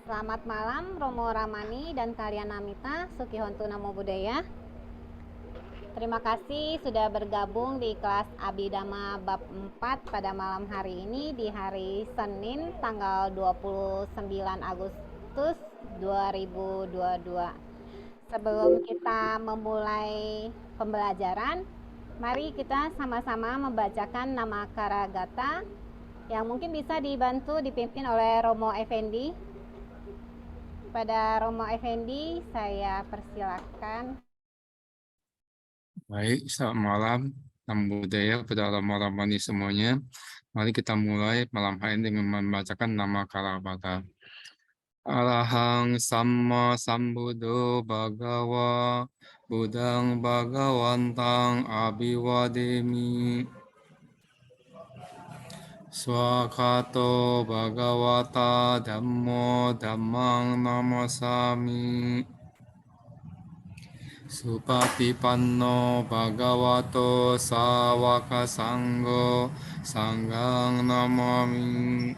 Selamat malam Romo Ramani dan kalian Namita, Sukihontu Namo Buddhaya. Terima kasih sudah bergabung di kelas Abhidhamma bab 4 pada malam hari ini di hari Senin tanggal 29 Agustus 2022. Sebelum kita memulai pembelajaran, mari kita sama-sama membacakan nama Karagata yang mungkin bisa dibantu dipimpin oleh Romo Effendi. Pada Romo Effendi, saya persilakan. Baik, selamat malam. Namo Buddhaya kepada Romo Ramani semuanya. Mari kita mulai malam hari ini dengan membacakan nama Karabata. Arahang Samma Sambuddho Bhagawa Buddhang Bhagawantang Abhivademi. Swakato Bhagavata Dhammo Dhammang Namasami. Supatipanno Bhagavato Sawaka Sanggo Sanggang Namami.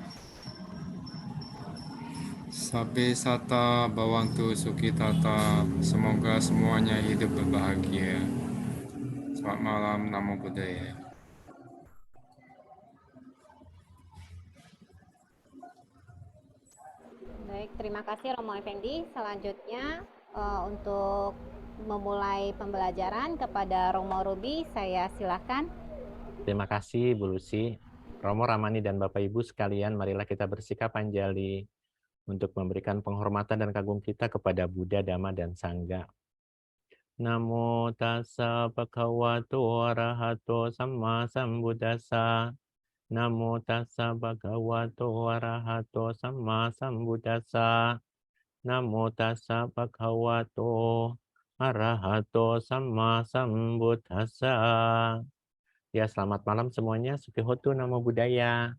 Sabbe Sata Bhavantu Sukhitata. Semoga semuanya hidup berbahagia. Selamat malam, Namo Buddhaya. Baik, terima kasih Romo Effendi. Selanjutnya untuk memulai pembelajaran kepada Romo Ruby, saya silakan. Terima kasih Bu Lucy. Romo Ramani dan Bapak Ibu sekalian, marilah kita bersikap anjali untuk memberikan penghormatan dan kagum kita kepada Buddha, Dhamma, dan Sangha. Namo tassa bhagavato arahato samma sambuddhassa. Namo tassa bhagavato arahato samma sambuddhassa. Namo tassa bhagavato arahato samma sambuddhassa. Ya, selamat malam semuanya. Sukihontu Namo Buddhaya.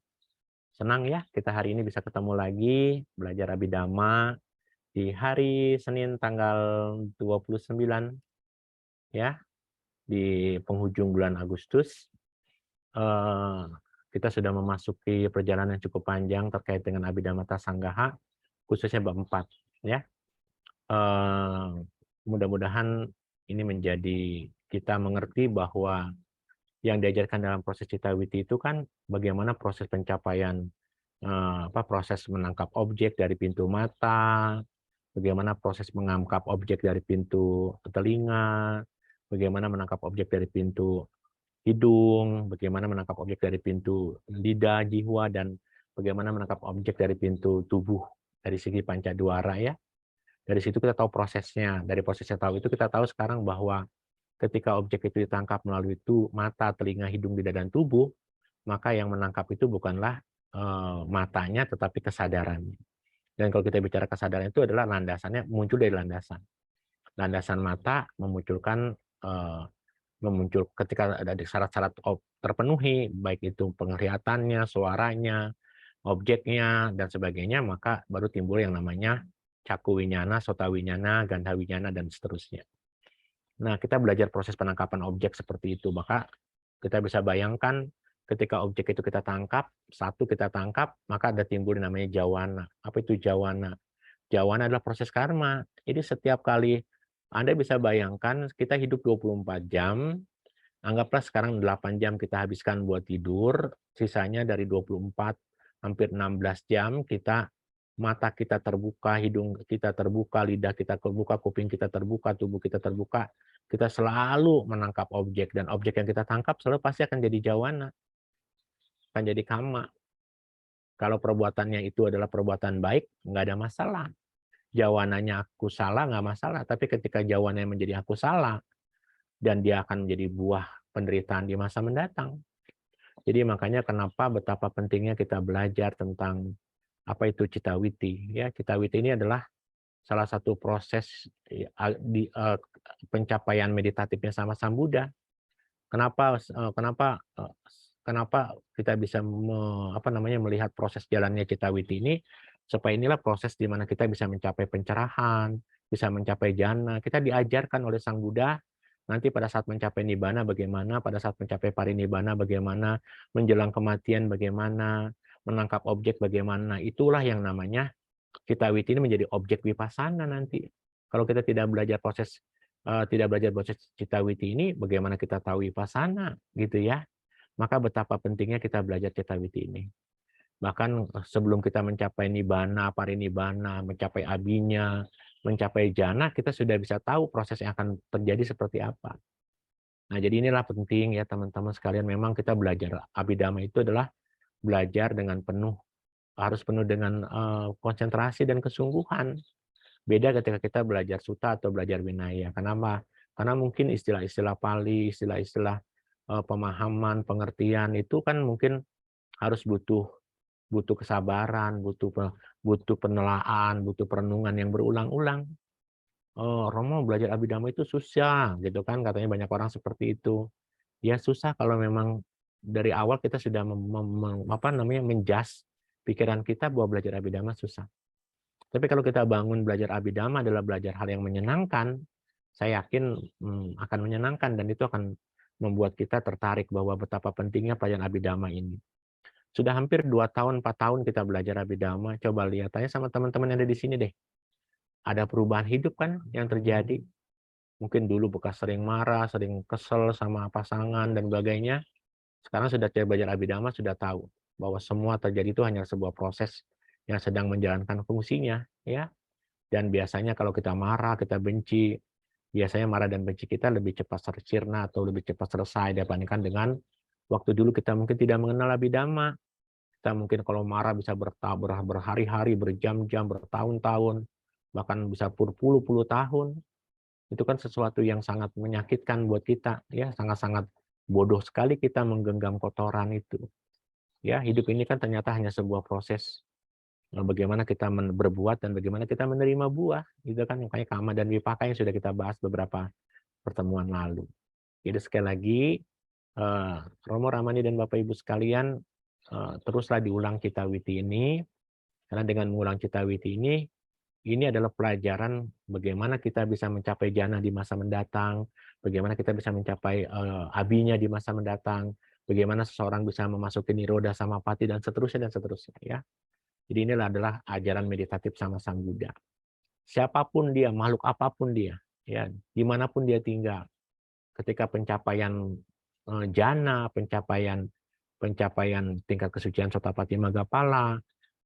Senang ya kita hari ini bisa ketemu lagi belajar Abhidhamma di hari Senin tanggal 29 ya, di penghujung bulan Agustus. Kita sudah memasuki perjalanan yang cukup panjang terkait dengan Abhidhamma Sanggaha, khususnya bab 4 ya. Mudah-mudahan ini menjadi kita mengerti bahwa yang diajarkan dalam proses Citawiti itu kan bagaimana proses pencapaian proses menangkap objek dari pintu mata, bagaimana proses menangkap objek dari pintu telinga, bagaimana menangkap objek dari pintu hidung, bagaimana menangkap objek dari pintu lidah, jiwa, dan bagaimana menangkap objek dari pintu tubuh dari segi pancadwara ya. Dari situ kita tahu prosesnya. Dari prosesnya tahu itu kita tahu sekarang bahwa ketika objek itu ditangkap melalui mata, telinga, hidung, lidah, dan tubuh, maka yang menangkap itu bukanlah matanya, tetapi kesadarannya. Dan kalau kita bicara kesadaran itu adalah landasannya muncul dari landasan. Landasan mata memunculkan ketika ada syarat-syarat terpenuhi, baik itu penglihatannya, suaranya, objeknya, dan sebagainya, maka baru timbul yang namanya caku winyana, sota winyana, gandha winyana, dan seterusnya. Nah, kita belajar proses penangkapan objek seperti itu. Maka kita bisa bayangkan ketika objek itu kita tangkap, kita tangkap, maka ada timbul namanya jawana. Apa itu jawana? Jawana adalah proses karma. Jadi setiap kali Anda bisa bayangkan kita hidup 24 jam, anggaplah sekarang 8 jam kita habiskan buat tidur, sisanya dari 24, hampir 16 jam mata kita terbuka, hidung kita terbuka, lidah kita terbuka, kuping kita terbuka, tubuh kita terbuka. Kita selalu menangkap objek, dan objek yang kita tangkap selalu pasti akan jadi jawana, akan jadi kama. Kalau perbuatannya itu adalah perbuatan baik, nggak ada masalah. Jawananya aku salah, nggak masalah. Tapi ketika jawananya menjadi aku salah, dan dia akan menjadi buah penderitaan di masa mendatang. Jadi makanya kenapa betapa pentingnya kita belajar tentang apa itu Citawiti. Ya, Citawiti ini adalah salah satu proses pencapaian meditatifnya sama Sang Buddha. Kenapa kita bisa melihat proses jalannya Citawiti ini, supaya inilah proses di mana kita bisa mencapai pencerahan, bisa mencapai jana. Kita diajarkan oleh Sang Buddha nanti pada saat mencapai nibbana bagaimana, pada saat mencapai parinibbana bagaimana, menjelang kematian bagaimana, menangkap objek bagaimana. Itulah yang namanya Citawiti ini menjadi objek vipassana nanti. Kalau kita tidak belajar proses Citawiti ini, bagaimana kita tahu vipassana gitu ya? Maka betapa pentingnya kita belajar Citawiti ini. Bahkan sebelum kita mencapai nibbana, parinibbana, mencapai abinya, mencapai jana, kita sudah bisa tahu proses yang akan terjadi seperti apa. Nah, jadi inilah penting ya teman-teman sekalian, memang kita belajar Abhidhamma itu adalah belajar dengan harus penuh dengan konsentrasi dan kesungguhan. Beda ketika kita belajar sutta atau belajar Vinaya. Kenapa? Karena mungkin istilah-istilah Pali, istilah-istilah pemahaman, pengertian itu kan mungkin harus butuh kesabaran, butuh penelaan, butuh perenungan yang berulang-ulang. Romo belajar Abhidhamma itu susah, gitu kan? Katanya banyak orang seperti itu. Ya susah kalau memang dari awal kita sudah menjas pikiran kita bahwa belajar Abhidhamma susah. Tapi kalau kita bangun belajar Abhidhamma adalah belajar hal yang menyenangkan, saya yakin akan menyenangkan dan itu akan membuat kita tertarik bahwa betapa pentingnya pelajaran Abhidhamma ini. Sudah hampir 2 tahun, 4 tahun kita belajar Abhidhamma, coba lihat aja sama teman-teman yang ada di sini deh. Ada perubahan hidup kan yang terjadi. Mungkin dulu bekas sering marah, sering kesel sama pasangan dan sebagainya. Sekarang sudah belajar Abhidhamma, sudah tahu bahwa semua terjadi itu hanya sebuah proses yang sedang menjalankan fungsinya, ya. Dan biasanya kalau kita marah, kita benci, biasanya marah dan benci kita lebih cepat tercerna atau lebih cepat selesai dibandingkan dengan waktu dulu kita mungkin tidak mengenal Abhidhamma. Kita mungkin kalau marah bisa berhari-hari, berjam-jam, bertahun-tahun, bahkan bisa berpuluh-puluh tahun. Itu kan sesuatu yang sangat menyakitkan buat kita, ya, sangat-sangat bodoh sekali kita menggenggam kotoran itu. Ya, hidup ini kan ternyata hanya sebuah proses bagaimana kita berbuat dan bagaimana kita menerima buah, gitu kan. Makanya kama dan vipaka yang sudah kita bahas beberapa pertemuan lalu. Jadi sekali lagi, Romo Ramani dan Bapak Ibu sekalian, teruslah diulang Citawiti ini, karena dengan mengulang Citawiti ini adalah pelajaran bagaimana kita bisa mencapai jana di masa mendatang, bagaimana kita bisa mencapai abinya di masa mendatang, bagaimana seseorang bisa memasuki niroda samapati dan seterusnya ya. Jadi inilah adalah ajaran meditatif sama Sang Buddha. Siapapun dia, makhluk apapun dia, ya, dimanapun dia tinggal, ketika pencapaian jana, pencapaian tingkat kesucian Sotapati Maggapala,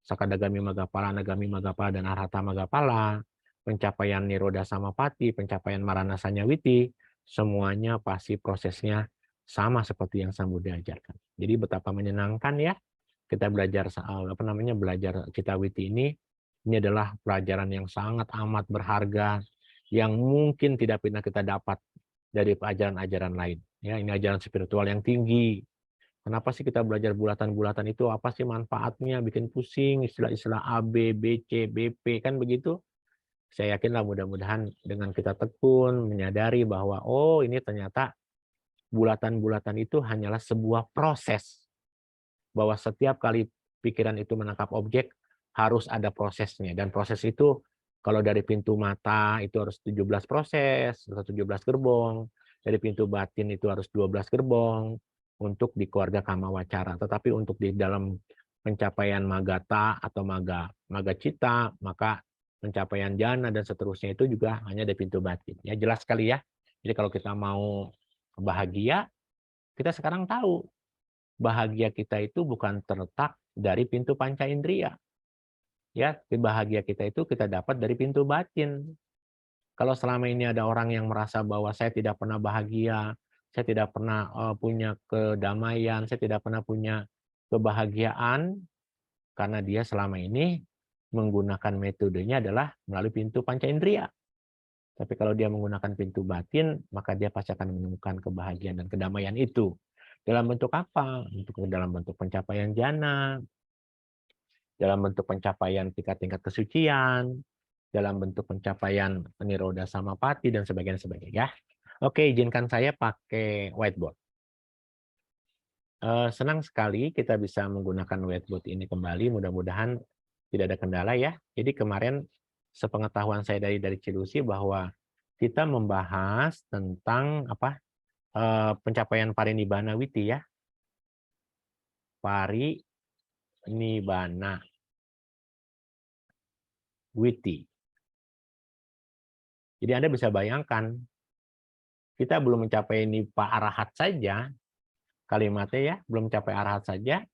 Sakadagami Maggapala, Nagami Maggapala, dan Arhata Maggapala, pencapaian Niroda Samapati, pencapaian Maranasanya Witi, semuanya pasti prosesnya sama seperti yang Sang Buddha ajarkan. Jadi betapa menyenangkan ya kita belajar belajar Citawiti ini adalah pelajaran yang sangat amat berharga yang mungkin tidak pernah kita dapat dari ajaran-ajaran lain. Ya, ini ajaran spiritual yang tinggi. Kenapa sih kita belajar bulatan-bulatan itu? Apa sih manfaatnya? Bikin pusing istilah-istilah A, B, B, C, BP, kan begitu? Saya yakinlah mudah-mudahan dengan kita tekun, menyadari bahwa oh ini ternyata bulatan-bulatan itu hanyalah sebuah proses. Bahwa setiap kali pikiran itu menangkap objek, harus ada prosesnya. Dan proses itu, kalau dari pintu mata itu harus 17 proses, atau 17 gerbong. Dari pintu batin itu harus 12 gerbong. Untuk di keluarga kama wacara. Tetapi untuk di dalam pencapaian magata atau magacita, maka pencapaian jana dan seterusnya itu juga hanya dari pintu batin. Ya, jelas sekali ya. Jadi kalau kita mau bahagia, kita sekarang tahu bahagia kita itu bukan terletak dari pintu panca indera. Ya, bahagia kita itu kita dapat dari pintu batin. Kalau selama ini ada orang yang merasa bahwa saya tidak pernah bahagia, saya tidak pernah punya kedamaian, saya tidak pernah punya kebahagiaan, karena dia selama ini menggunakan metodenya adalah melalui pintu panca indera. Tapi kalau dia menggunakan pintu batin, maka dia pasti akan menemukan kebahagiaan dan kedamaian itu. Dalam bentuk apa? Dalam bentuk pencapaian jana, dalam bentuk pencapaian tingkat-tingkat kesucian, dalam bentuk pencapaian niroda samapati, dan sebagainya. Ya. Oke, izinkan saya pakai whiteboard. Senang sekali kita bisa menggunakan whiteboard ini kembali. Mudah-mudahan tidak ada kendala ya. Jadi kemarin sepengetahuan saya dari Cilusi bahwa kita membahas tentang pencapaian parinibbana witi ya. Parinibbana. witi. Jadi Anda bisa bayangkan, kita belum mencapai nipa arahat saja, kalimatnya ya, belum mencapai arahat saja,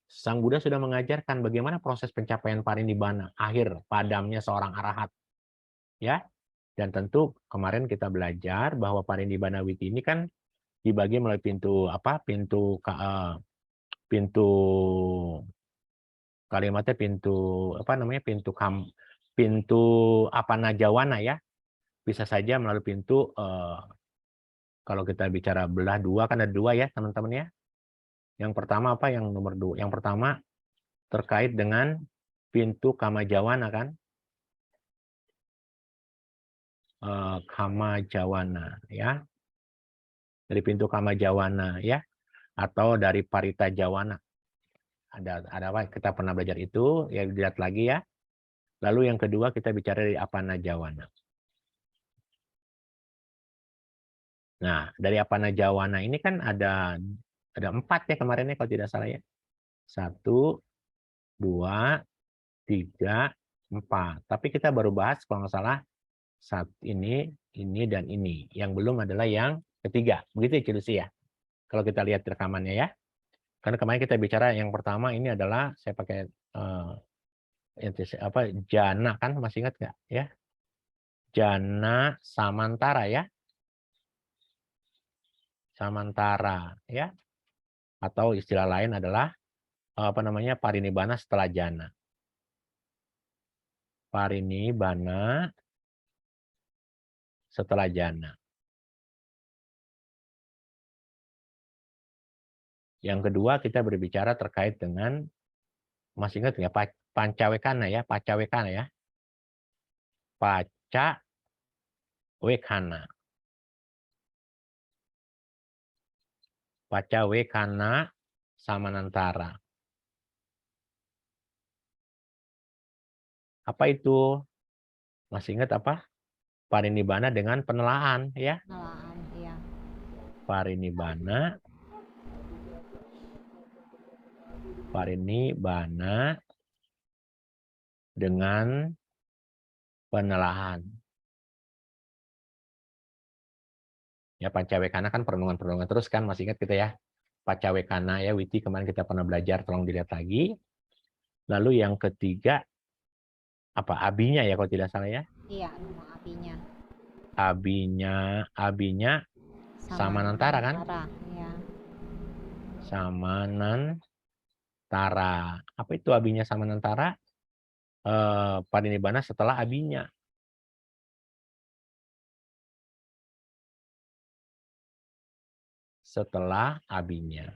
Sang Buddha sudah mengajarkan bagaimana proses pencapaian parinibbana, akhir padamnya seorang arahat. Ya. Dan tentu kemarin kita belajar bahwa parinibbana witi ini kan dibagi melalui pintu apa? Pintu kalimatnya pintu apa namanya? Pintu apanajawana ya. Bisa saja melalui pintu kalau kita bicara belah dua kan ada dua ya, teman-teman ya. Yang pertama apa? Yang nomor 2. Yang pertama terkait dengan pintu kamajawana kan? Kamajawana ya. Dari pintu kamajawana ya, atau dari parita jawana. Ada apa? Kita pernah belajar itu, ya dilihat lagi ya. Lalu yang kedua kita bicara dari apana jawana. Nah, dari apana jawana ini kan ada 4 ya kemarin ya kalau tidak salah ya. 1, 2, 3, 4. Tapi kita baru bahas kalau nggak salah saat ini, dan ini. Yang belum adalah yang ketiga. Begitu ya Cilusi ya. Kalau kita lihat rekamannya ya. Karena kemarin kita bicara yang pertama ini adalah saya pakai jana kan, masih ingat nggak ya? Jana samantara ya. Samantara ya. Atau istilah lain adalah apa namanya? Parinibbana setelah jana. Parinibbana setelah jana. Yang kedua kita berbicara terkait dengan, masih ingat nggak, pancawekana ya, pacawekana ya. Pacawekana. Pacawekana samanantara. Apa itu? Masih ingat apa? Parinibbana dengan penelaan ya. Penelaan, iya. Parinibbana dengan penelahan. Ya, pancawekana kan perenungan-perenungan terus kan, masih ingat kita ya. Pancawekana ya, witi kemarin kita pernah belajar, tolong dilihat lagi. Lalu yang ketiga apa? Abinya ya kalau tidak salah ya. Iya, nama abinya. Abinya samanantara kan? Ya. Samanantara. Apa itu abinya samanantara? Parinibbana setelah abinya. Setelah abinya.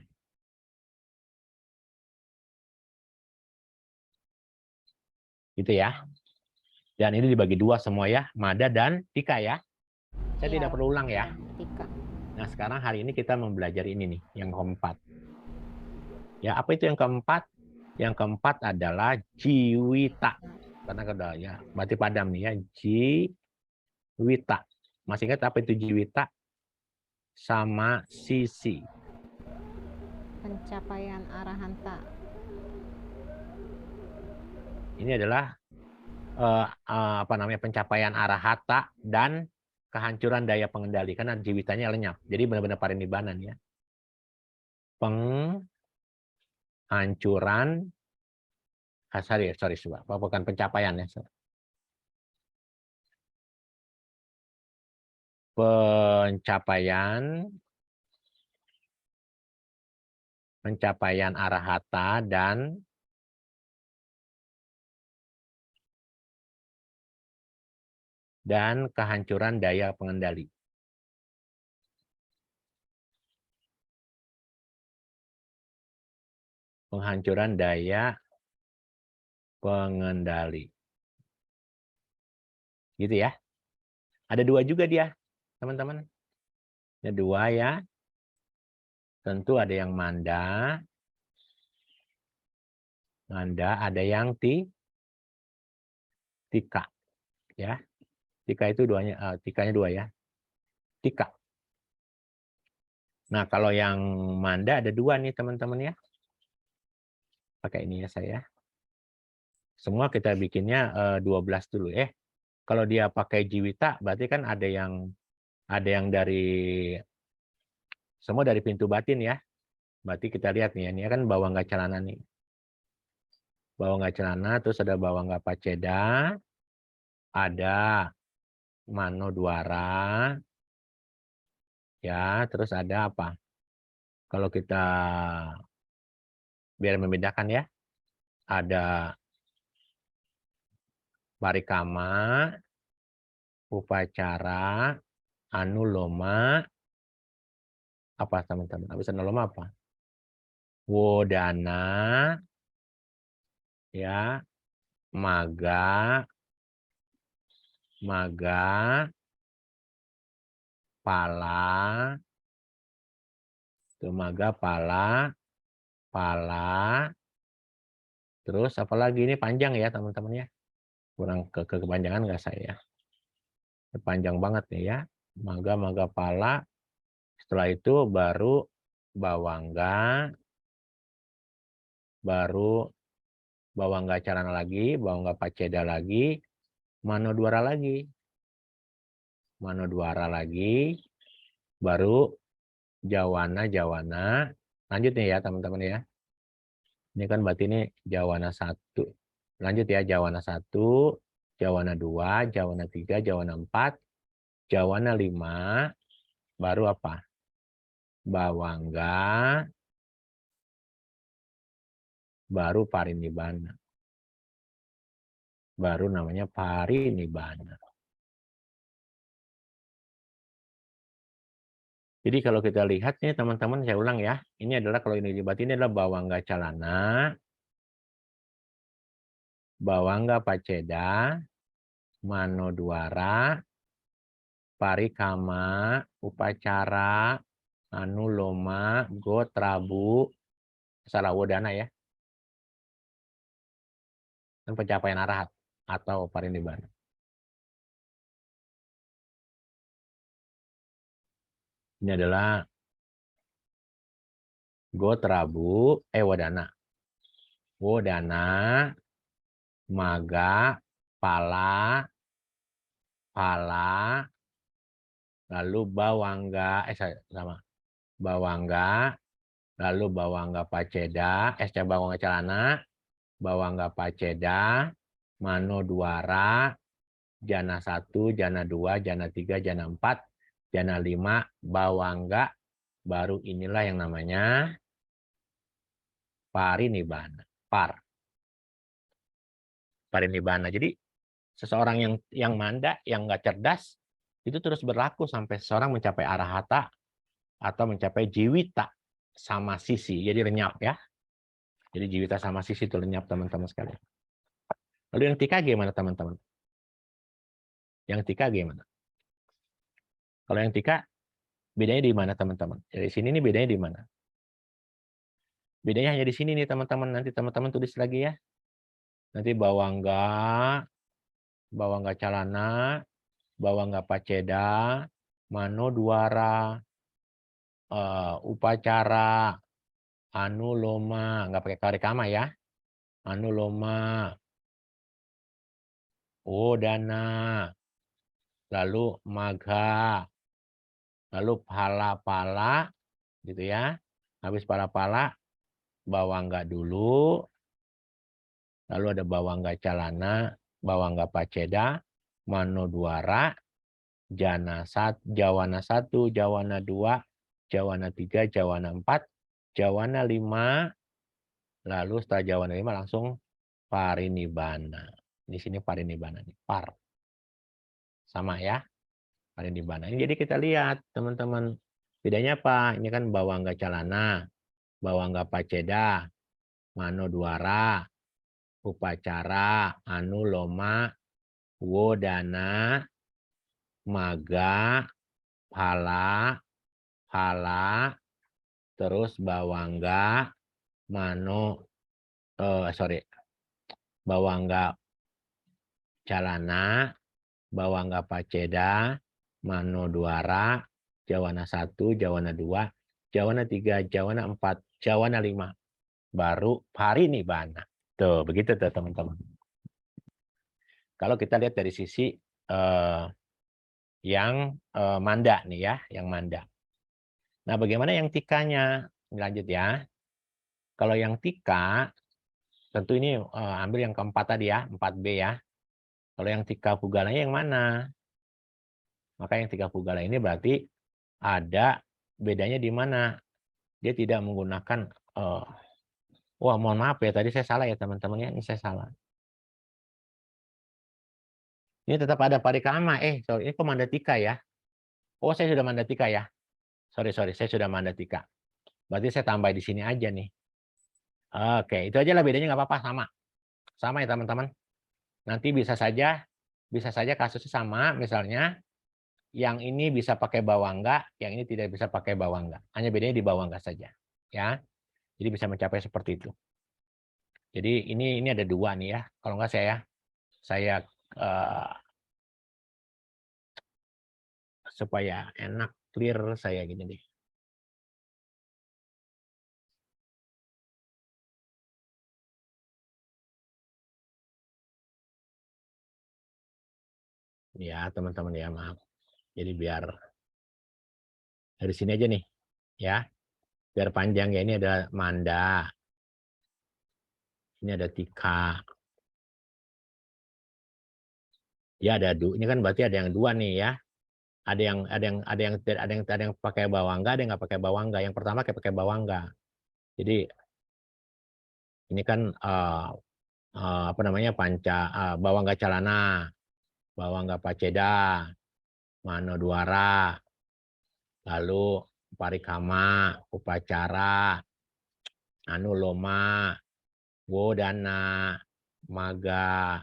Gitu ya. Dan ini dibagi dua semua ya, Mada dan Tika ya. Saya tidak perlu ulang ya. Tika. Nah, sekarang hari ini kita mempelajari ini nih, yang keempat. Ya, apa itu yang keempat? Yang keempat adalah jiwita. Karena kada ya, mati padam nih ya, jiwita. Masih ingat apa itu jiwita? Sama sisi. Pencapaian arahanta. Ini adalah apa namanya, pencapaian arahata dan kehancuran daya pengendali, karena jiwitanya lenyap. Jadi benar-benar parinibbanan ya. Penghancuran, sorry, bukan pencapaian ya. Pencapaian arahata dan kehancuran daya pengendali. Penghancuran daya pengendali. Gitu ya. Ada dua juga dia, teman-teman. Ada dua ya. Tentu ada yang manda. Ada yang tika. Ya. Tika itu tikanya dua ya. Tika. Nah, kalau yang manda ada dua nih, teman-teman ya. Pakai ini ya saya. Semua kita bikinnya 12 dulu. Kalau dia pakai jiwita, berarti kan ada yang dari semua dari pintu batin ya. Berarti kita lihat nih, ini kan bawangga calana nih. Bawangga calana, terus ada bawangga paceda, ada mano dwara, ya, terus ada apa? Kalau kita biar membedakan ya, ada parikama, upacara, anuloma, apa teman-teman? Habis anuloma apa? Wodana, ya, maga, pala, maga, pala, terus apalagi ini panjang ya teman-teman ya. Kurang kepanjangan nggak saya? Panjang banget nih ya. Maga, pala. Setelah itu baru bawangga, baru bawangga calana lagi, bawangga paceda lagi, mano dwara lagi. Mano dwara lagi, baru jawana. Lanjut nih ya teman-teman ya. Ini kan berarti ini jawana 1. Lanjut ya, jawana 1, jawana 2, jawana 3, jawana 4, jawana 5, baru apa? Bawangga, baru parinibbana. Baru namanya parinibbana. Jadi kalau kita lihat nih teman-teman, saya ulang ya. Ini adalah kalau ini batin, ini adalah bawangga calana, bawangga paceda, mano dwara, parikama, upacara, anuloma, gotrabu, salah wodana ya. Dan pencapaian arahat atau parinibbana. Ini adalah gotrabu, wodana. Wodana, maga, pala, lalu bawangga, bawangga, lalu bawangga paceda, bawangga calana, bawangga paceda, mano dwara, jana 1, jana 2, jana 3, jana 4, jana 5, bawangga, baru inilah yang namanya parinibbana. Parinibbana. Jadi seseorang yang manda, yang nggak cerdas, itu terus berlaku sampai seseorang mencapai arahata atau mencapai jiwita sama sisi. Jadi lenyap ya. Jadi jiwita sama sisi itu lenyap teman-teman sekalian. Lalu yang tika gimana teman-teman? Yang tika gimana? Kalau yang tika bedanya di mana teman-teman? Dari sini nih bedanya di mana? Bedanya hanya di sini nih teman-teman. Nanti teman-teman tulis lagi ya. Nanti bawangga calana, bawangga paceda, mano dwara, upacara, anuloma, nggak pakai parikama ya. Anuloma, wodana, lalu maga, lalu pala, gitu ya. Habis pala, bawangga dulu, lalu ada bawangga calana, bawangga paceda, mano dwara, jawana 1, jawana 2, jawana 3, jawana 4, jawana 5, lalu setelah jawana 5 langsung parinibbana. Di sini parinibbana nih, par. Sama ya, parinibbana. Jadi kita lihat teman-teman, bedanya apa? Ini kan bawangga calana, bawangga paceda, mano dwara, upacara, anuloma, wodana, maga, pala, terus bawangga, bawangga calana, bawangga paceda, mano dwara, jawana 1, jawana 2, jawana 3, jawana 4, jawana 5, baru parinibbana. Tuh, begitu tuh teman-teman. Kalau kita lihat dari sisi yang manda nih ya, yang manda. Nah, bagaimana yang tikanya? Lanjut ya. Kalau yang tika, tentu ini ambil yang keempat tadi ya, 4B ya. Kalau yang tika pugalanya yang mana? Maka yang tika pugala ini berarti ada bedanya di mana? Dia tidak menggunakan, wah mohon maaf ya, tadi saya salah ya teman-teman ya, ini saya salah. Ini tetap ada parikama, sorry, ini kok mandatika ya? Oh, saya sudah mandatika ya? Sorry, saya sudah mandatika. Berarti saya tambah di sini aja nih. Oke, itu aja lah bedanya, nggak apa-apa, sama. Sama ya teman-teman. Nanti bisa saja kasusnya sama, misalnya yang ini bisa pakai bawangga, yang ini tidak bisa pakai bawangga. Hanya bedanya di bawangga saja, ya. Jadi bisa mencapai seperti itu. Jadi ini ada 2 nih ya. Kalau nggak saya supaya enak clear saya gini deh. Ya teman-teman ya, maaf. Jadi biar dari sini aja nih ya. Biar panjang ya, ini ada manda. Ini ada tika. Ya ada ini kan berarti ada yang 2 nih ya. Ada yang pakai bawangga, ada yang nggak pakai bawangga. Yang pertama kayak pakai bawangga. Jadi ini kan apa namanya, bawangga calana, bawangga paceda, manodwara, lalu parikama, upacara, anuloma, wodana, maga,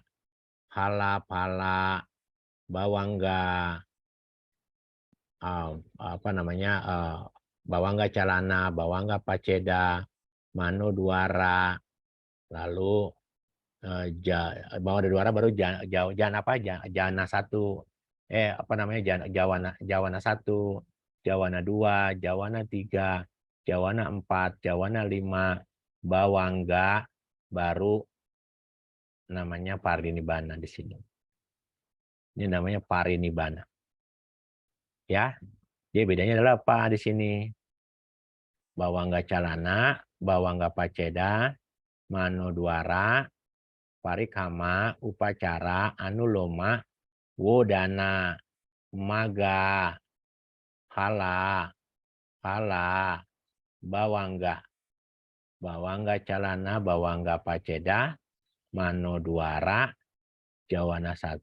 pala, bawangga, apa namanya, bawangga calana, bawangga paceda, manodwara, lalu bawangga dwara baru jana 1, apa namanya, jawana 1, jawana 2, jawana 3, jawana 4, jawana 5, bawangga baru namanya parinibbana di sini. Ini namanya parinibbana. Ya. Jadi bedanya adalah apa di sini? Bawangga calana, bawangga paceda, manodwara, parikama, upacara, anuloma, wodana, maga, pala, bawangga, calana, bawangga paceda, manodwara, jawana 1,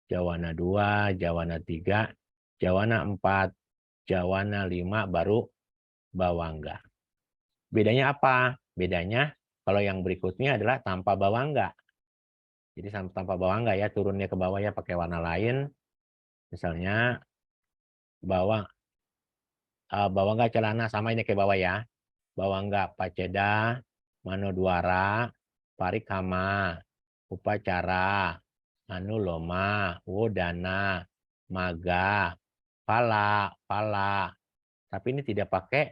jawana 2, jawana 3, jawana 4, jawana 5, baru bawangga. Bedanya apa? Bedanya kalau yang berikutnya adalah tanpa bawangga. Jadi tanpa bawangga ya, turunnya ke bawah ya pakai warna lain. Misalnya bawangga celana, sama ini ke bawah ya. Bawangga paceda, manodwara, parikama, upacara, anuloma, wodana, maga, pala. Tapi ini tidak pakai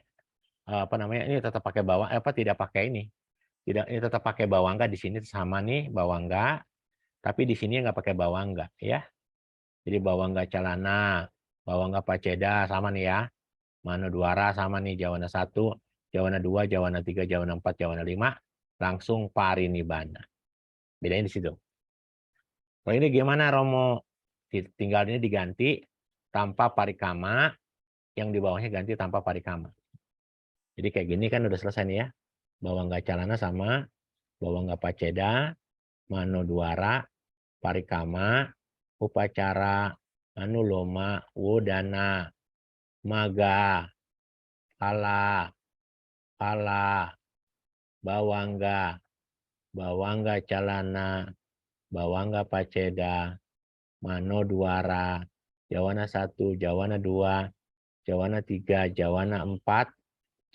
apa namanya, ini tetap pakai tidak pakai ini. Ini tetap pakai bawangga di sini, sama nih bawangga, tapi di sini nggak pakai bawangga ya. Jadi bawangga calana, bawangga paceda sama nih ya. Manodwara sama nih, jawana 1, jawana 2, jawana 3, jawana 4, jawana 5, langsung parinibbana. Bedanya di situ. Kalau ini gimana Romo? Tinggal ini diganti tanpa parikama, yang di bawahnya ganti tanpa parikama. Jadi kayak gini kan udah selesai nih ya. Bawangga calana sama bawangga paceda, manodwara, parikama, upacara, anuloma, wodana, maga, pala, bawangga calana, bawangga paceda, manodwara, jawana 1, jawana 2, jawana 3, jawana 4,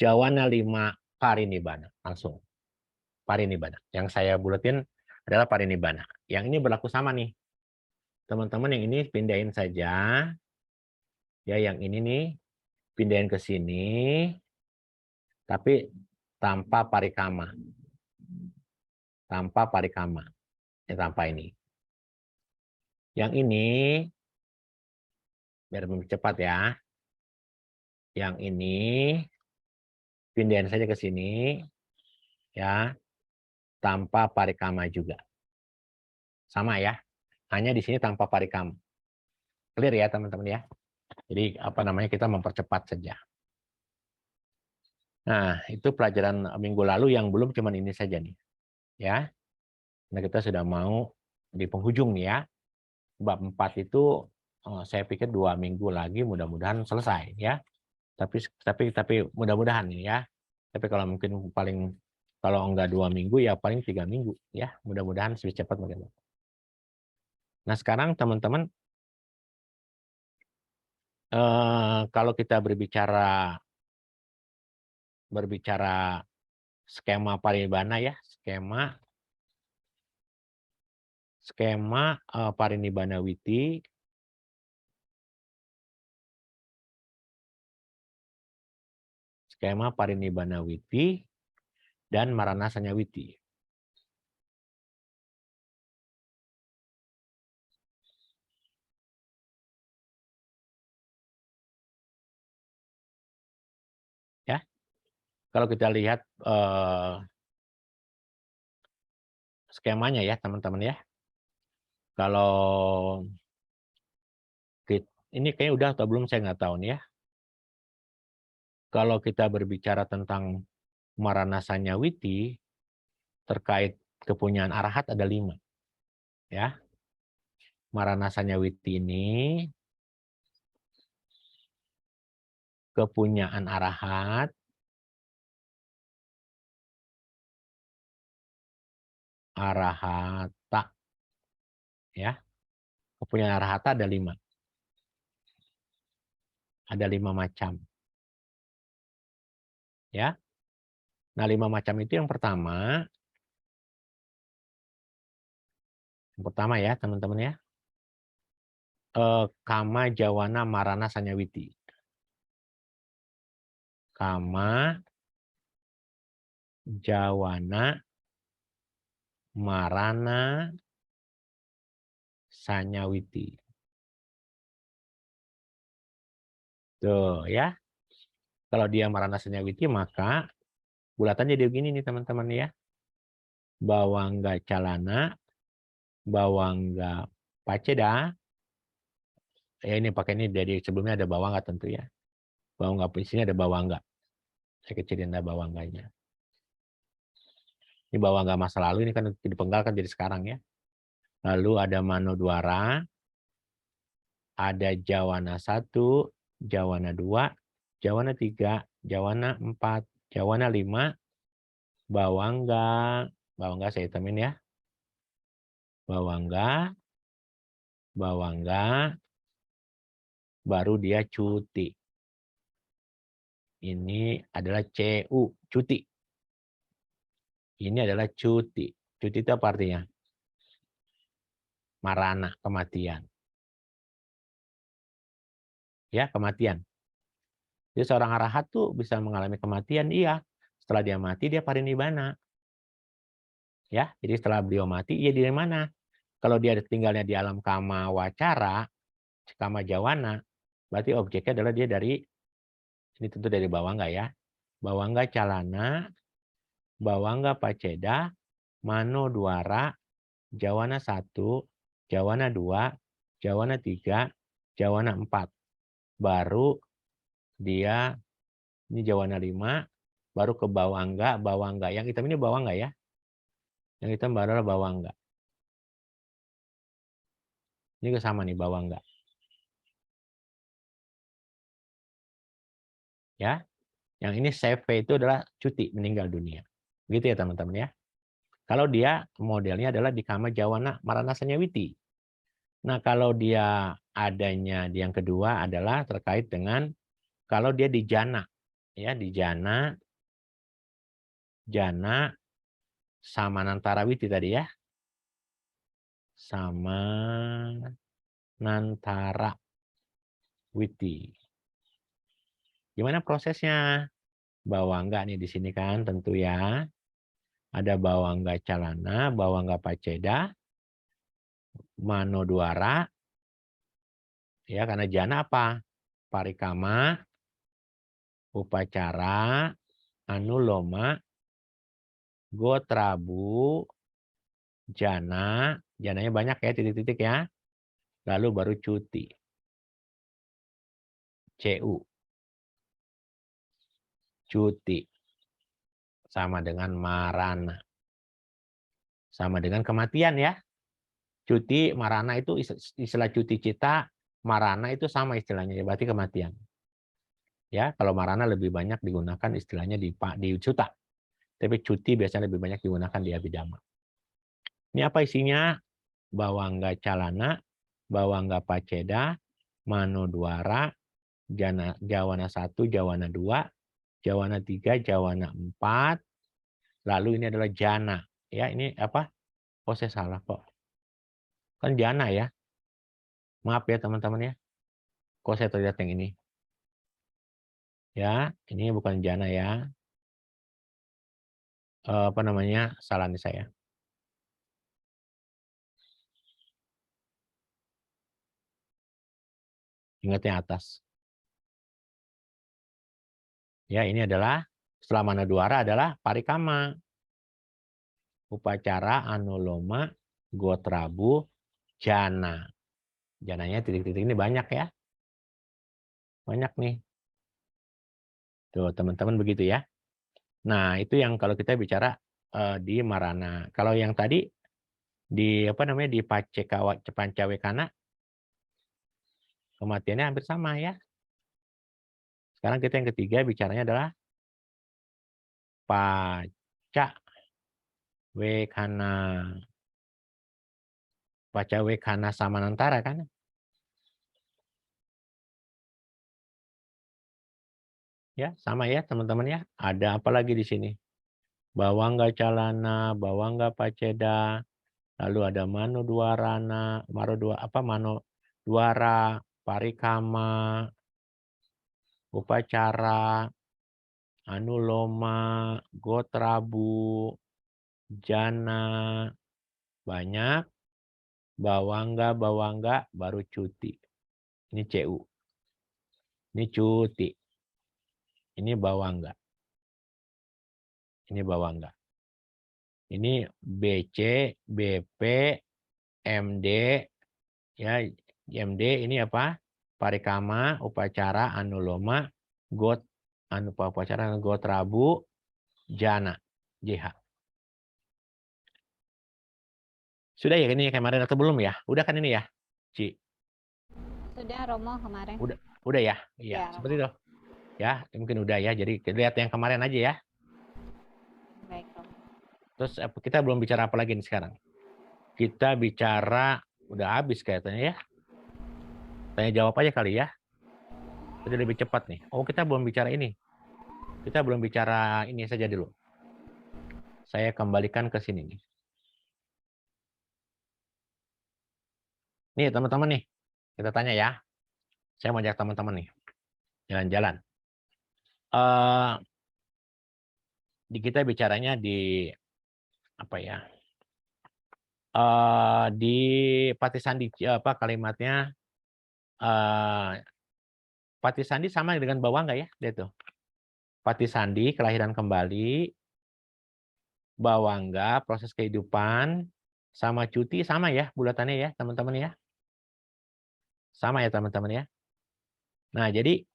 jawana 5, parinibbana. Langsung parinibbana. Yang saya buletin adalah parinibbana. Yang ini berlaku sama nih. Teman-teman yang ini pindahin saja. Ya, yang ini nih pindahin ke sini. Tapi tanpa parikama. Tanpa parikama. Tanpa ini. Yang ini biar lebih cepat ya. Yang ini pindahin saja ke sini ya, tanpa parikama juga. Sama ya. Hanya di sini tanpa parikama. Clear ya teman-teman ya. Jadi apa namanya, kita mempercepat saja. Nah, itu pelajaran minggu lalu yang belum cuman ini saja nih. Ya. Nah, kita sudah mau di penghujung nih ya. Bab 4 itu saya pikir 2 minggu lagi mudah-mudahan selesai ya. Tapi mudah-mudahan nih ya. Tapi kalau mungkin kalau enggak 2 minggu ya paling 3 minggu ya. Mudah-mudahan lebih cepat bagaimana. Nah, sekarang teman-teman kalau kita berbicara skema parinibbana ya, skema parinibbana witi. Skema parinibbana witi dan maranasanya witi. Ya. Kalau kita lihat skemanya ya, teman-teman ya. Kalau ini kayaknya udah atau belum saya nggak tahu nih ya. Kalau kita berbicara tentang maranasanya witi terkait kepunyaan arahat ada 5. Ya. Maranasanya witi ini kepunyaan arahat arahata ya. Kepunyaan arahata ada 5. Ada 5 macam. Ya. Nah, 5 macam itu yang pertama ya, teman-teman ya. Kama jawana marana sanyawiti. Kama jawana marana sanyawiti. Tuh ya. Kalau dia marana sanyawiti maka bulatannya dia begini nih teman-teman ya. Bawangga calana, bawangga paceda. Ya ini pakai ini dari sebelumnya ada bawangga tentu ya. Bawangga di sini ada bawangga. Saya kecilin ada bawangganya. Ini bawangga masa lalu, ini kan dipenggal kan jadi sekarang ya. Lalu ada manodwara, ada jawana 1, jawana 2, jawana 3, jawana 4, jawana 5, bawangga saya hitamin ya. Bawangga, baru dia cuti. Ini adalah CU, cuti. Ini adalah cuti. Cuti itu apa artinya? Marana, kematian. Ya, kematian. Jadi seorang arahat tuh bisa mengalami kematian, iya. Setelah dia mati, dia parinibbana. Ya, jadi setelah beliau mati, iya di mana? Kalau dia tinggalnya di alam kama wacara, kama jawana, berarti objeknya adalah dia dari, ini tentu dari bawangga ya. Bawangga calana, bawangga paceda, manodwara, jawana 1, jawana 2, jawana 3, jawana 4. Baru dia, ini jawana 5, baru ke bawangga. Yang hitam ini bawangga ya. Yang hitam baru adalah bawangga. Ini juga sama nih bawangga. Ya. Yang ini CV itu adalah cuti, meninggal dunia. Begitu ya teman-teman ya. Kalau dia modelnya adalah di kama jawana marana sanyawiti. Nah, kalau dia adanya di yang kedua adalah terkait dengan kalau dia di jana. Ya, di jana samanantara witi tadi ya. Samanantara witi. Gimana prosesnya? Bawangga nih di sini kan tentu ya. Ada bawangga calana, bawangga paceda, manodwara, ya karena jana apa? Parikama, upacara, anuloma, gotrabu, jana, jananya banyak ya, titik-titik ya. Lalu baru cuti. CU. Cuti. Sama dengan marana. Sama dengan kematian ya. Cuti, marana itu istilah cuti cita, marana itu sama istilahnya, berarti kematian. Ya, kalau marana lebih banyak digunakan istilahnya di suta. Tapi cuti biasanya lebih banyak digunakan di abhidhamma. Ini apa isinya? Bawangga calana, bawangga paceda, manodwara, jawana 1, jawana 2, jawana 3, jawana 4. Lalu ini adalah jana. Ya, ini apa? Oh, saya salah kok. Kan jana ya. Maaf ya teman-teman ya. Kok saya terlihat yang ini? Ya, ini bukan jana ya. Apa namanya? Salah nih saya. Ingat yang atas. Ya, ini adalah setelah manodwara adalah parikama. Upacara, anuloma, gotrabu, jana. Jananya titik-titik ini banyak ya. Banyak nih. Tuh, teman-teman begitu ya. Nah, itu yang kalau kita bicara di marana. Kalau yang tadi di apa namanya di pancawekana kematiannya hampir sama ya. Sekarang kita yang ketiga bicaranya adalah pacawekana. Pacawekana samanantara kan? Ya, sama ya teman-teman ya. Ada apa lagi di sini? Bawangga calana, bawangga paceda, lalu ada manodwarana, manodwara, parikama, upacara, anuloma, gotrabu, jana, banyak, bawangga, baru cuti. Ini CU. Ini cuti. Ini bawangga. Ini bawangga. Ini BC, BP, MD, ya MD ini apa? Parikama, upacara, anuloma, upacara, gotrabu, jana, JH. Sudah ya ini kemarin atau belum ya? Udah kan ini ya, Ci? Sudah Romo kemarin. Udah ya? Iya, Ya, seperti itu. Ya, mungkin udah ya. Jadi lihat yang kemarin aja ya. Baik Romo. Terus kita belum bicara apa lagi nih sekarang? Kita bicara udah habis kayaknya ya. Tanya jawab aja kali ya. Jadi lebih cepat nih. Oh, kita belum bicara ini. Kita belum bicara ini saja dulu. Saya kembalikan ke sini nih. Nih teman-teman nih. Kita tanya ya. Saya mau ajak teman-teman nih. Jalan-jalan. Kita bicaranya di apa ya? Di Patisandi apa kalimatnya? Patisandi sama dengan bawangga ya, dia tuh. Patisandi kelahiran kembali, bawangga proses kehidupan, sama cuti sama ya bulatannya ya teman-teman ya. Sama ya teman-teman ya. Nah jadi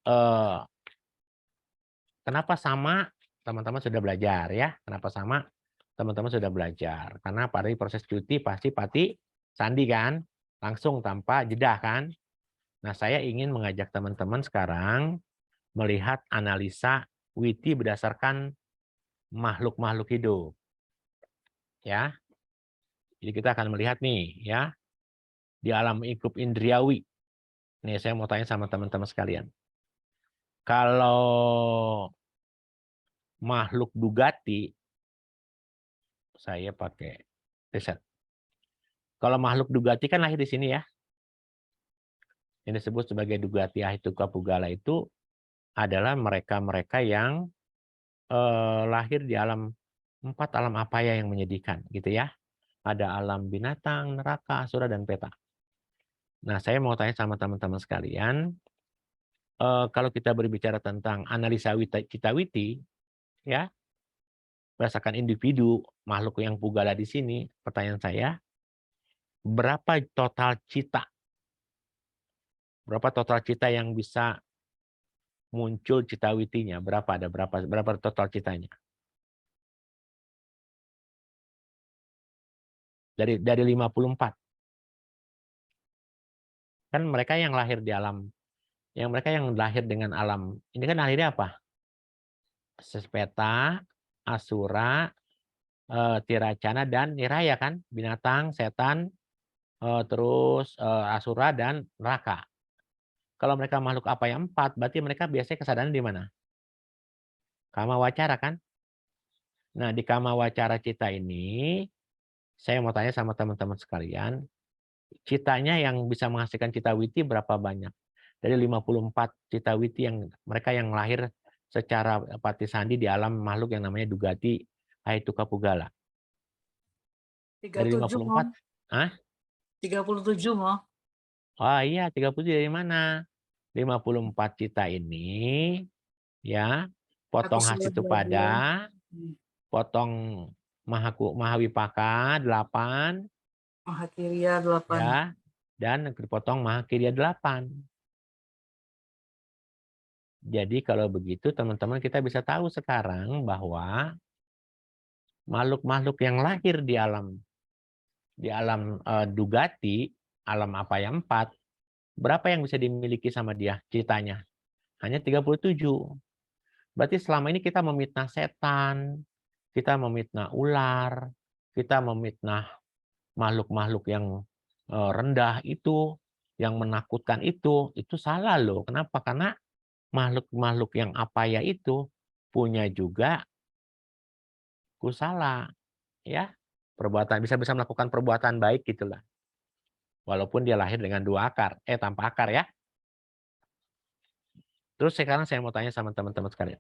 kenapa sama? Teman-teman sudah belajar ya. Kenapa sama? Teman-teman sudah belajar. Karena pada proses cuti pasti sandi kan, langsung tanpa jeda kan. Nah saya ingin mengajak teman-teman sekarang melihat analisa witi berdasarkan makhluk-makhluk hidup. Ya. Jadi kita akan melihat nih ya di alam lingkup indriawi. Nih saya mau tanya sama teman-teman sekalian. Kalau makhluk dugati saya pakai riset. Kalau makhluk dugati kan lahir di sini ya. Yang disebut sebagai dugati ahituka pugala itu adalah mereka-mereka yang lahir di alam 4 alam apaya yang menyedihkan gitu ya. Ada alam binatang, neraka, asura dan peta. Nah, saya mau tanya sama teman-teman sekalian, kalau kita berbicara tentang analisa citawiti, ya, berdasarkan individu makhluk yang pugala di sini, pertanyaan saya, berapa total cita? Berapa total cita yang bisa muncul citawitinya? Berapa ada berapa total citanya? Dari 54. Kan mereka yang lahir di alam, mereka yang lahir dengan alam. Ini kan lahirnya apa? Sespeta, Asura, Tiracana dan Niraya kan? Binatang, setan, terus Asura dan neraka. Kalau mereka makhluk apa yang 4, berarti mereka biasanya kesadaran di mana? Kama wacara kan? Nah, di kama wacara cita ini, saya mau tanya sama teman-teman sekalian, citanya yang bisa menghasilkan cita witi berapa banyak? Dari 54 cita witi yang mereka yang lahir secara patisandi di alam makhluk yang namanya Dugati Aituka Pugala. Dari 37 mau. 54? Hah? 37 mau. Oh iya, 37 dari mana? 54 cita ini, ya, potong Aku sudah Hasitu dua-dua. pada, potong Mahawipaka 8, Mahakirya 8. ya, dan dipotong Mahakirya 8. Jadi kalau begitu teman-teman kita bisa tahu sekarang bahwa makhluk-makhluk yang lahir di alam Dugati, alam apa yang 4, berapa yang bisa dimiliki sama dia citanya? Hanya 37. Berarti selama ini kita memitnah setan, kita memitnah ular, kita memitnah makhluk-makhluk yang rendah itu, yang menakutkan itu salah loh. Kenapa? Karena makhluk-makhluk yang apa ya itu punya juga kusala, ya, perbuatan bisa melakukan perbuatan baik gitulah. Walaupun dia lahir dengan 2 akar, tanpa akar ya. Terus sekarang saya mau tanya sama teman-teman sekalian.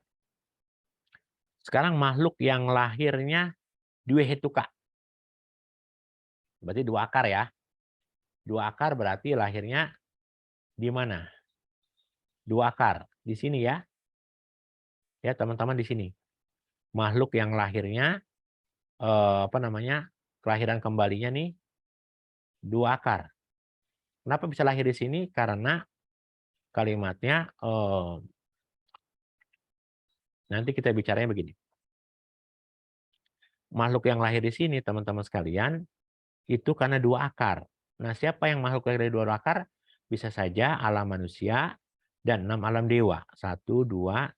Sekarang makhluk yang lahirnya dua hetuka. Berarti 2 akar ya. 2 akar berarti lahirnya di mana? 2 akar. Di sini ya. Ya, teman-teman di sini. Makhluk yang lahirnya kelahiran kembalinya nih 2 akar. Kenapa bisa lahir di sini? Karena kalimatnya nanti kita bicaranya begini. Makhluk yang lahir di sini, teman-teman sekalian, itu karena 2 akar. Nah, siapa yang makhluk lahir dari 2 akar? Bisa saja alam manusia dan 6 alam dewa. 1, 2,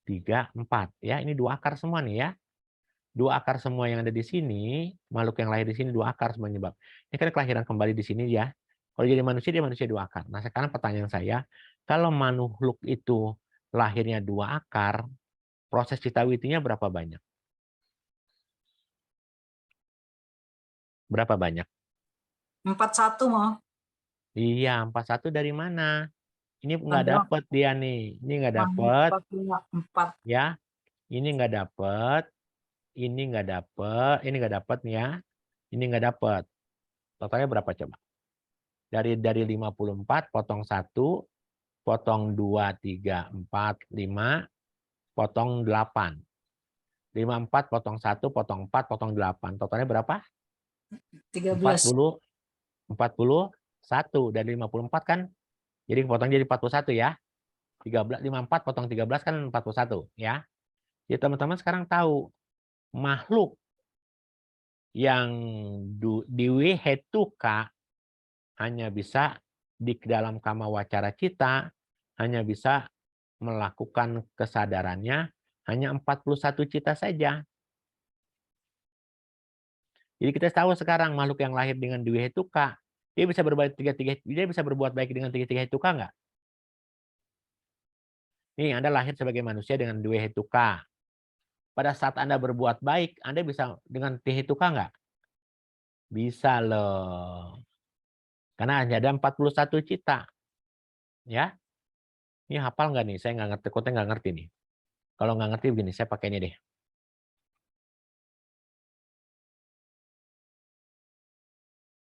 3, 4. Ya, ini 2 akar semua nih ya. 2 akar semua yang ada di sini, makhluk yang lahir di sini 2 akar semua nyebab. Ini kan kelahiran kembali di sini ya. Kalau jadi manusia, dia manusia 2 akar. Nah, sekarang pertanyaan saya, kalau makhluk itu lahirnya 2 akar, proses citawitinya berapa banyak? Berapa banyak? 41 mau. Iya, 41 dari mana? Ini nggak Ada dapet dia nih. Ini nggak dapet. 4. Ya. Ini nggak dapet. Ini nggak dapet. Ini nggak dapet nih ya. Ini nggak dapet. Totalnya berapa coba? Dari 54, potong 1, potong 2, 3, 4, 5, potong 8. 54, potong 1, potong 4, potong 8. Totalnya berapa? 13. 41. Dari 54 kan? Jadi potong jadi 41 ya. 13, 54 potong 13 kan 41 ya. Jadi teman-teman sekarang tahu makhluk yang diwihetuka hanya bisa di dalam kama wacara cita, hanya bisa melakukan kesadarannya hanya 41 cita saja. Jadi kita tahu sekarang makhluk yang lahir dengan diwihetuka, dia bisa berbuat baik dengan tiga hetuka enggak? Nih, Anda lahir sebagai manusia dengan diwihetuka. Pada saat Anda berbuat baik, Anda bisa dengan tihetuka enggak? Bisa loh. Karena hanya ada 41 cita. Ya. Ini hafal nggak nih? Saya nggak ngerti. Kotnya nggak ngerti nih. Kalau nggak ngerti begini, saya pakai ini deh.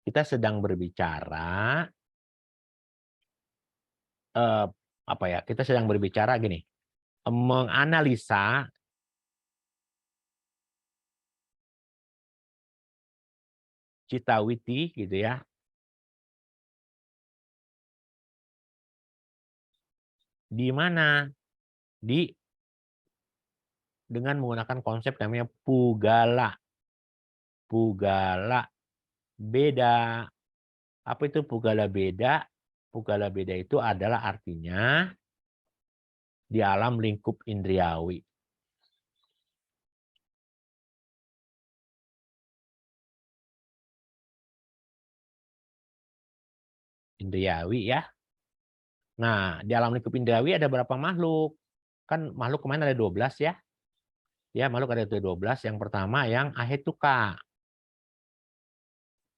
Kita sedang berbicara apa ya? Kita sedang berbicara gini, menganalisa Citawiti gitu ya. Di mana? Dengan menggunakan konsep namanya Pugala. Pugala beda. Apa itu Pugala beda? Pugala beda itu adalah artinya di alam lingkup indriawi. Indriawi ya. Nah, di alam lingkup indriawi ada berapa makhluk? Kan makhluk kemarin ada 12 ya. Ya, makhluk ada 12. Yang pertama yang ahetuka.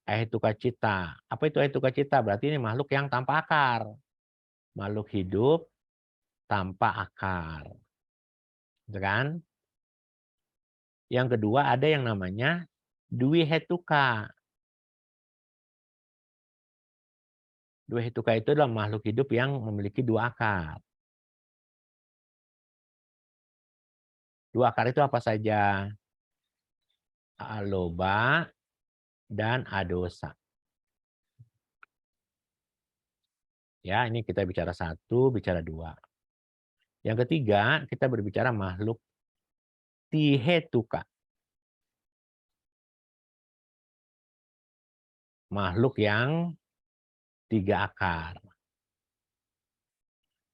Ahetuka cita. Apa itu ahetuka cita? Berarti ini makhluk yang tanpa akar. Makhluk hidup tanpa akar. Gitu kan? Yang kedua ada yang namanya dwi hetuka. Dwi hetuka itu adalah makhluk hidup yang memiliki 2 akar. 2 akar itu apa saja? Aloba dan adosa. Ya, ini kita bicara 1, bicara 2. Yang ketiga, kita berbicara makhluk tihetuka. Makhluk yang 3 akar.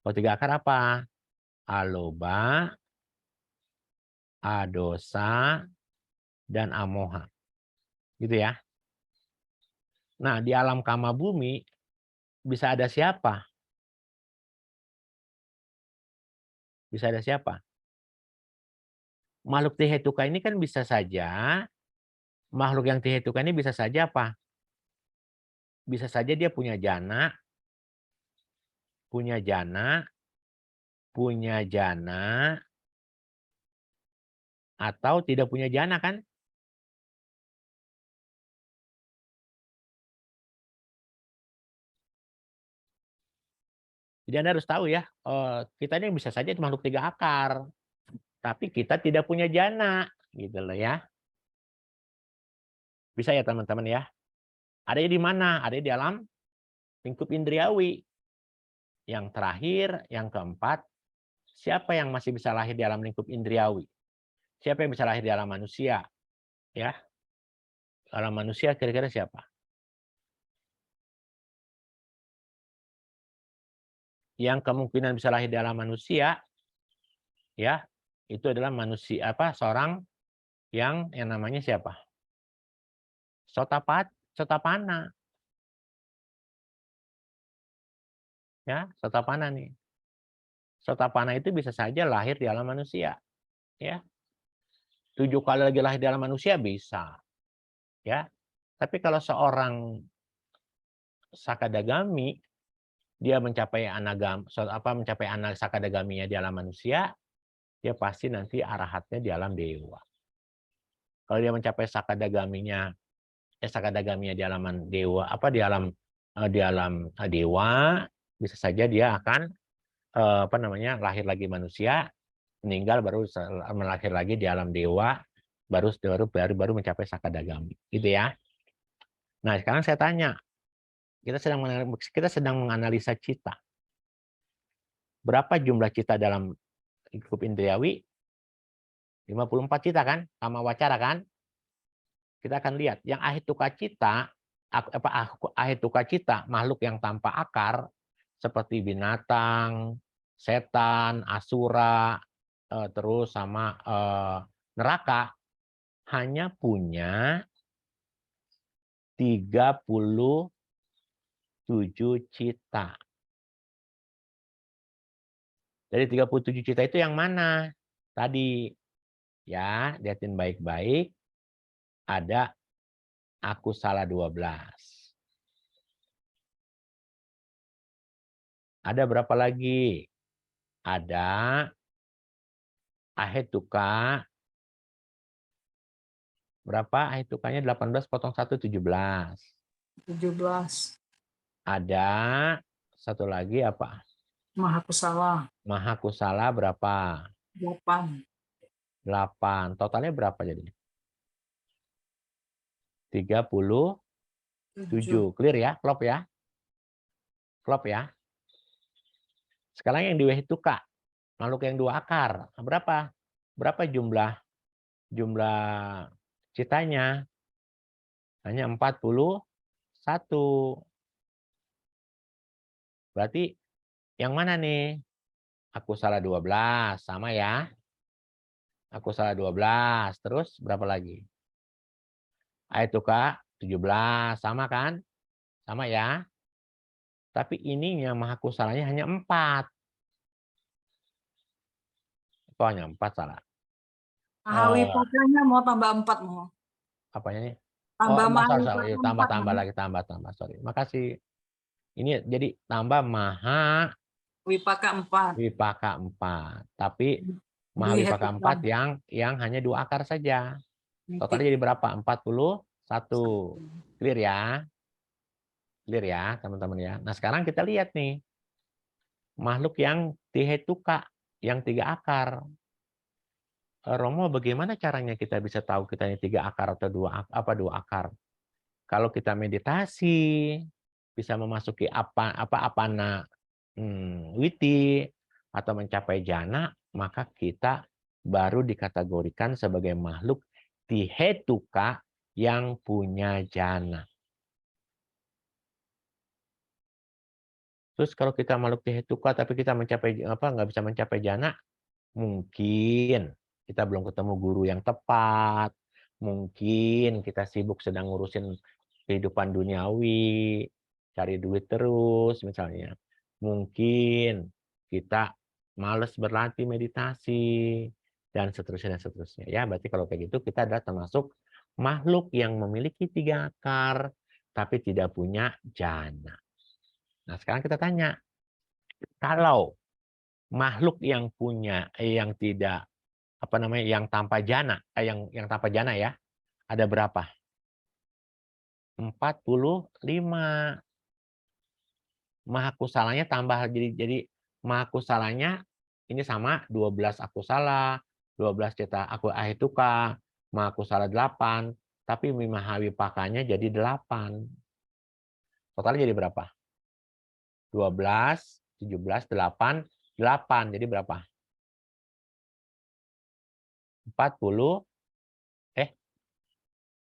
Kalau 3 akar apa? Aloba, adosa, dan amoha. Gitu ya. Nah, di alam kama bumi bisa ada siapa? Bisa ada siapa? Makhluk tihetuka ini kan bisa saja, makhluk yang tihetuka ini bisa saja apa? Bisa saja dia punya jana, punya jana, punya jana, atau tidak punya jana kan? Jadi Anda harus tahu ya, kita ini bisa saja makhluk 3 akar, tapi kita tidak punya jana, gitu loh ya. Bisa ya teman-teman ya. Adanya di mana? Ada di alam lingkup indriawi. Yang terakhir, yang keempat, siapa yang masih bisa lahir di alam lingkup indriawi? Siapa yang bisa lahir di alam manusia? Ya, alam manusia kira-kira siapa? Yang kemungkinan bisa lahir di alam manusia, ya, itu adalah manusia seorang yang namanya siapa? Sotapana. Ya, Sotapana nih. Sotapana itu bisa saja lahir di alam manusia, ya. 7 kali lagi lahir di alam manusia bisa, ya. Tapi kalau seorang sakadagami dia mencapai mencapai sakadagaminya di alam manusia, dia pasti nanti arahatnya di alam dewa. Kalau dia mencapai sakadagaminya di alam dewa, di alam dewa, bisa saja dia akan lahir lagi manusia, meninggal baru melahir lagi di alam dewa, baru mencapai sakadagami, gitu ya. Nah, sekarang saya tanya, kita sedang menganalisa cita. Berapa jumlah cita dalam lingkup indriawi? 54 cita kan? Kama wacara kan? Kita akan lihat yang ahetuka cita, makhluk yang tanpa akar seperti binatang, setan, asura, terus sama neraka hanya punya 37 cita. Dari 37 cita itu yang mana? Tadi ya, lihatin baik-baik. Ada aku salah 12. Ada berapa lagi? Ada ahetuka. Berapa ahetukanya? 18 potong 1, 17. 17. Ada satu lagi apa? Mahakusala Mahakusala berapa? 8. 8. Totalnya berapa jadi? 37. Clear ya? Klop ya? Klop ya? Sekarang yang diwehituka, makhluk yang 2 akar. Berapa? Berapa jumlah citanya? Hanya 41. Berarti yang mana nih? Aku salah 12, sama ya. Aku salah 12. Terus berapa lagi? Aituka 17, sama kan? Sama ya. Tapi ininya mahakusalanya hanya 4. Kok hanya 4 salah? Mahawipakanya mau tambah 4 mau. Apanya nih? Tambah Oh, mahawipaka sorry. 4 Tambah mau. lagi, tambah. Sorry. Makasih. Ini jadi tambah maha Wipaka 4. wipaka 4. Tapi maha wipaka 4 Dihetukan. yang hanya 2 akar saja. Totalnya Nitik. jadi berapa? 41. Clear ya? Clear ya, teman-teman ya. Nah, sekarang kita lihat nih. Makhluk yang tihetuka, yang 3 akar. Romo, bagaimana caranya kita bisa tahu kita ini 3 akar atau 2 akar? Kalau kita meditasi, bisa memasuki apana witi atau mencapai jana, maka kita baru dikategorikan sebagai makhluk tihetuka yang punya jana. Terus kalau kita makhluk tihetuka tapi kita nggak bisa mencapai jana, mungkin kita belum ketemu guru yang tepat, mungkin kita sibuk sedang ngurusin kehidupan duniawi, cari duit terus misalnya. Mungkin kita males berlatih meditasi, dan seterusnya. Ya, berarti kalau kayak gitu kita adalah termasuk makhluk yang memiliki 3 akar, tapi tidak punya jana. Nah, sekarang kita tanya, kalau makhluk yang tidak yang tanpa jana, yang tanpa jana ya, ada berapa? 45. Mahakusalanya tambah jadi mahakusalanya ini sama 12 akusala, 12 cita aku ahituka, mahakusala 8, tapi mahawipakanya jadi 8. Totalnya jadi berapa? 12, 17, 8, 8. Jadi berapa? 40.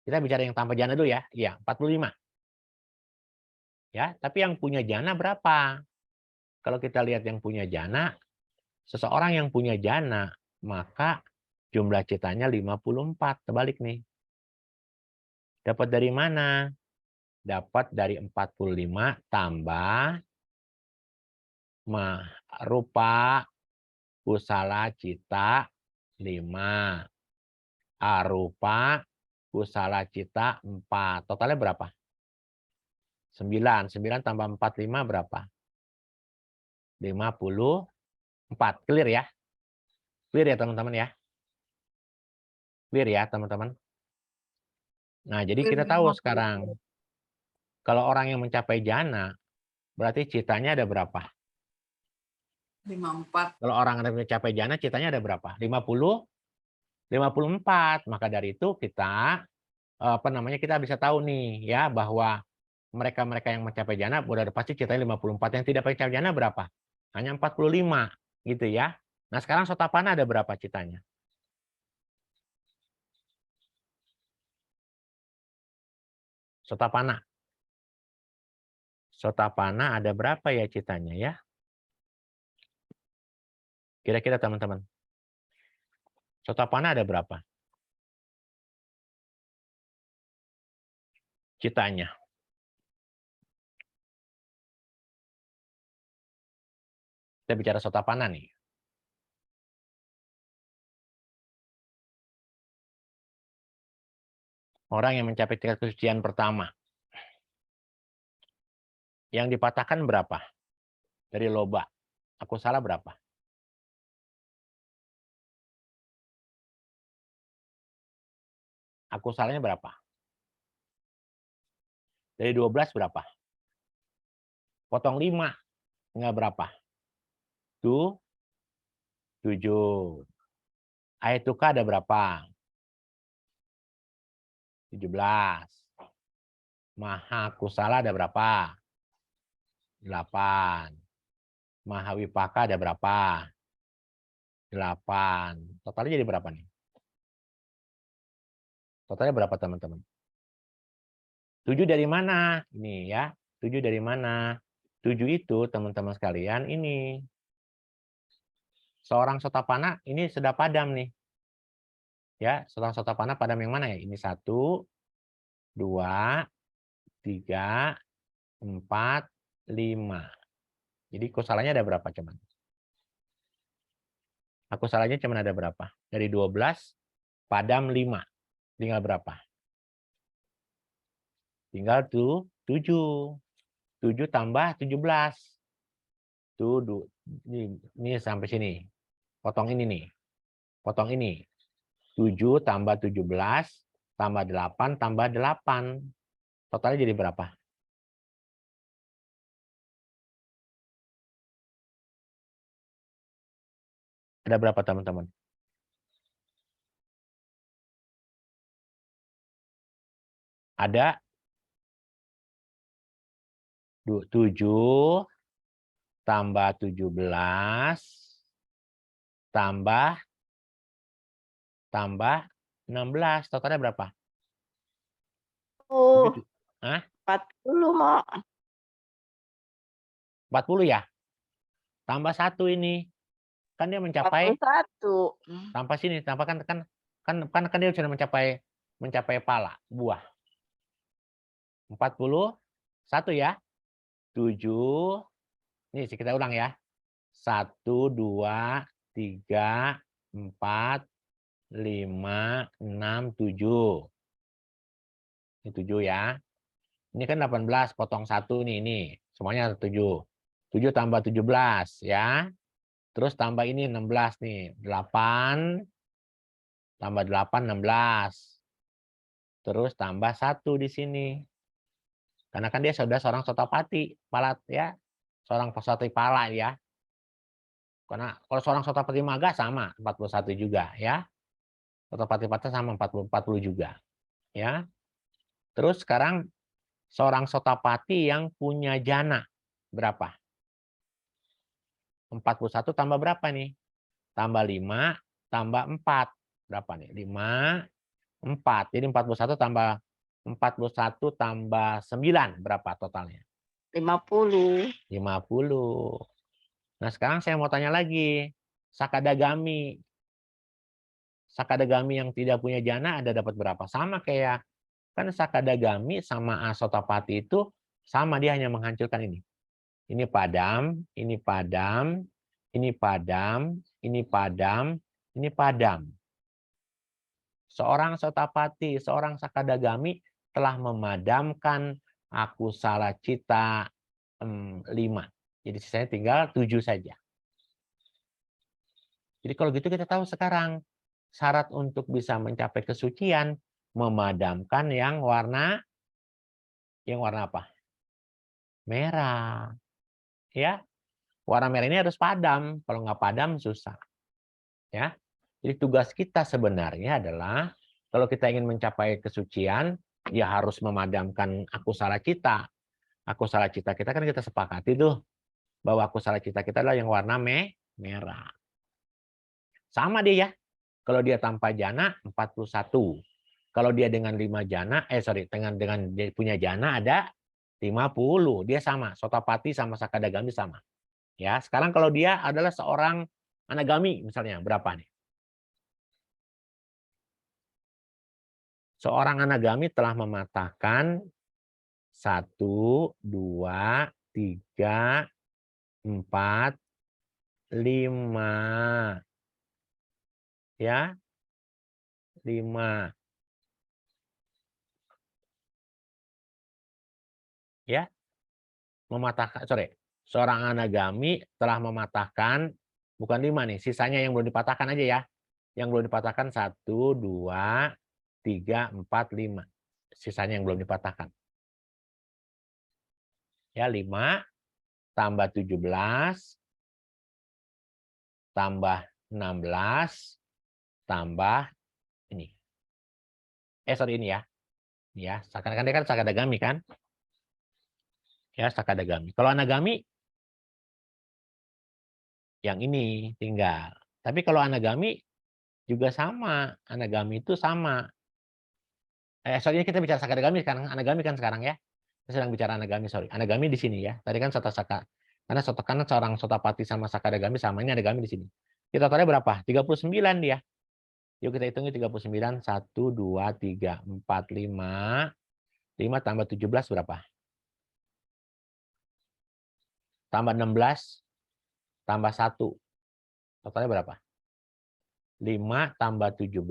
Kita bicara yang tanpa jana dulu ya. Iya, 45. Ya, tapi yang punya jana berapa? Kalau kita lihat yang punya jana, seseorang yang punya jana, maka jumlah citanya 54. Terbalik nih. Dapat dari mana? Dapat dari 45 tambah rupa kusala cita 5. Arupa kusala cita 4. Totalnya berapa? 9. 9 tambah 45 berapa? 54. Clear ya? Clear ya teman-teman ya? Clear ya teman-teman? Nah, jadi kita tahu sekarang, kalau orang yang mencapai jana, berarti citanya ada berapa? 54. Kalau orang yang mencapai jana, citanya ada berapa? 54. Maka dari itu kita kita bisa tahu nih ya, bahwa mereka yang mencapai jana udah pasti citanya 54. Yang tidak mencapai jana berapa? Hanya 45 gitu ya. Nah, sekarang sotapana ada berapa citanya? Sotapana. Sotapana ada berapa ya citanya ya? Kira-kira teman-teman. Sotapana ada berapa? Citanya. Kita bicara sotapana nih. Orang yang mencapai tingkat kesucian pertama. Yang dipatahkan berapa? Dari loba. Aku salah berapa? Aku salahnya berapa? Dari 12 berapa? Potong 5. Enggak berapa? 7. Ahetuka ada berapa? 17. Maha kusala ada berapa? 8. Maha wipaka ada berapa? 8. Totalnya jadi berapa nih? Totalnya berapa teman-teman? 7 dari mana? Ini ya. 7 dari mana? 7 itu teman-teman sekalian ini. Seorang sotapana ini sudah padam nih. Ya, seorang sotapana padam yang mana ya? Ini 1, 2, 3, 4, 5. Jadi kusalanya ada berapa cuman? Aku salahnya cuman ada berapa? Dari 12 padam 5. Tinggal berapa? Tinggal tuh 7. 7 tambah 17. Tuh, ini sampai sini. Potong ini nih. Potong ini. 7 tambah 17 tambah 8 tambah 8. Totalnya jadi berapa? Ada berapa teman-teman? Ada 7 tambah 17 tambah 16. Totalnya berapa? 40 mau. 40 ya? Tambah 1 ini. Kan dia mencapai 41. tanpa sini, tanpa kan dia sudah mencapai pala buah. 41 ya. 7. Ini kita ulang ya. 1, 2, 3, 4, 5, 6, 7. Ini 7 ya. Ini kan 18 potong 1 nih ini. Semuanya 7. 7 tambah 17 ya. Terus tambah ini 16 nih. 8 tambah 8 16. Terus tambah 1 di sini. Karena kan dia sudah seorang sotapati, palat ya. Seorang sotapati pala ya. Karena kalau seorang sotapati maga sama 41 juga ya. Sotapati pata sama 40 juga ya. Terus sekarang seorang sotapati yang punya jana berapa? 41 tambah berapa nih? Tambah 5 tambah 4. Berapa nih? 5 4. Jadi 41 tambah 41 tambah 9 berapa totalnya? 50. 50. Nah, sekarang saya mau tanya lagi. Sakadagami. Sakadagami yang tidak punya jana ada dapat berapa? Sama kayak kan Sakadagami sama Asotapati itu sama, dia hanya menghancurkan ini. Ini padam, ini padam, ini padam, ini padam, ini padam. Seorang Sotapati, seorang Sakadagami telah memadamkan akusala cita 5. Jadi sisanya tinggal 7 saja. Jadi kalau gitu kita tahu sekarang syarat untuk bisa mencapai kesucian memadamkan yang warna apa? Merah. Ya. Warna merah ini harus padam, kalau nggak padam susah. Ya. Jadi tugas kita sebenarnya adalah kalau kita ingin mencapai kesucian, ya harus memadamkan akusala cita. Akusala cita kita kan kita sepakati tuh bahwa akusala cita kita adalah yang warna merah. Sama dia ya. Kalau dia tanpa jana 41. Kalau dia dengan 5 jana, dengan dia punya jana ada 50. Dia sama, Sotapati sama Sakadagami sama. Ya, sekarang kalau dia adalah seorang anagami misalnya, berapa nih? Seorang anagami telah mematahkan 1, 2, 3, 4, 5. Ya. 5. Ya. Mematahkan, seorang anagami telah mematahkan bukan 5 nih, sisanya yang belum dipatahkan aja ya. Yang belum dipatahkan 1, 2, 3, 4, 5. Sisanya yang belum dipatahkan. Ya, 5 tambah 17 tambah 16 tambah ini. Sorry ini ya. Ya, kan dia kan sakadagami kan? Ya, sakadagami. Kalau anagami yang ini tinggal. Tapi kalau anagami juga sama. Anagami itu sama. Sorry kita bicara sakadagami sekarang. Anagami kan sekarang ya. Kita sedang bicara anagami, sorry. Anagami di sini ya. Tadi kan sota-saka. Karena seorang sotapati sama sakadagami sama, ini anagami di sini. Kita totalnya berapa? 39 dia. Yuk kita hitung 39. 1, 2, 3, 4, 5. 5 tambah 17 berapa? Tambah 16 tambah 1. Totalnya berapa? 5 tambah 17